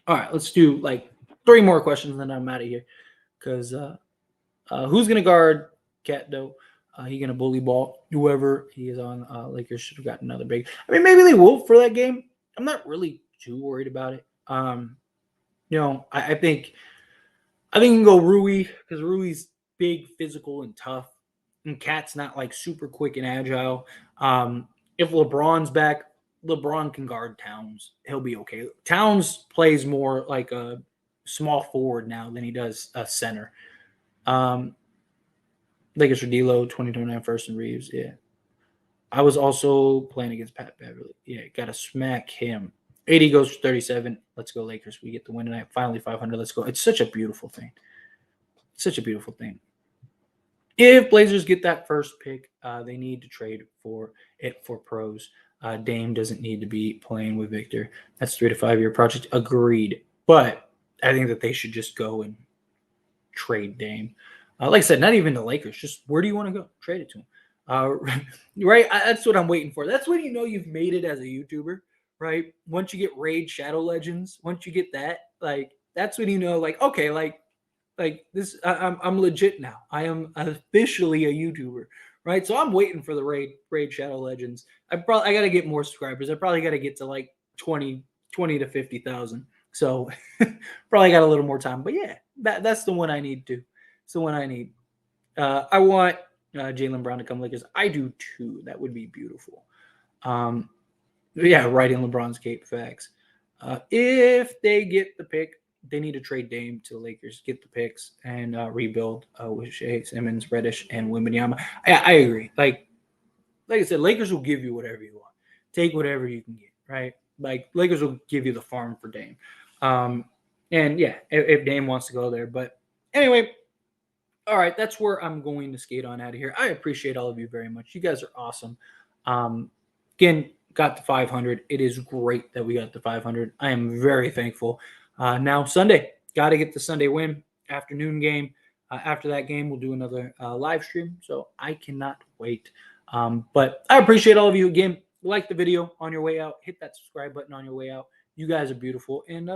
right, let's do like 3 more questions and then I'm out of here. Because who's gonna guard Cat Doe? He gonna bully ball whoever he is on. Lakers should have gotten another big. I mean, maybe they will for that game. I'm not really too worried about it. I think you can go Rui because Rui's big, physical, and tough, and Cat's not like super quick and agile. If LeBron's back, LeBron can guard Towns. He'll be okay. Towns plays more like a small forward now than he does a center. Lakers for D'Lo, 2029 first and Reeves. Yeah. I was also playing against Pat Beverly. Yeah, got to smack him. 80 goes for 37. Let's go Lakers. We get the win tonight. Finally 500. Let's go. It's such a beautiful thing. Such a beautiful thing. If Blazers get that first pick, they need to trade for it for pros. Dame doesn't need to be playing with Victor. That's 3 to 5 year project. Agreed. But I think that they should just go and trade Dame. Like I said, not even the Lakers. Just where do you want to go? Trade it to him. Right? That's what I'm waiting for. That's when you know you've made it as a YouTuber, right? Once you get Raid Shadow Legends, once you get that, like that's when you know, like okay, like this, I'm legit now. I am officially a YouTuber, right? So I'm waiting for the Raid Shadow Legends. I got to get more subscribers. I probably got to get to like 20 to 50,000. So probably got a little more time. But yeah, that's the one I need to. It's the one I need. I want Jaylen Brown to come Lakers. I do too. That would be beautiful. Yeah, right in LeBron's cape. Facts. If they get the pick, they need to trade Dame to the Lakers, get the picks, and rebuild with Shea Simmons, Reddish, and Wembanyama. I agree. Like I said, Lakers will give you whatever you want. Take whatever you can get, right? Like Lakers will give you the farm for Dame. And yeah, if Dame wants to go there. But anyway, all right, that's where I'm going to skate on out of here. I appreciate all of you very much. You guys are awesome. Again, got to 500. It is great that we got to 500. I am very thankful. Now Sunday, got to get the Sunday win, afternoon game. After that game, we'll do another live stream. So I cannot wait. But I appreciate all of you again. Like the video on your way out. Hit that subscribe button on your way out. You guys are beautiful. And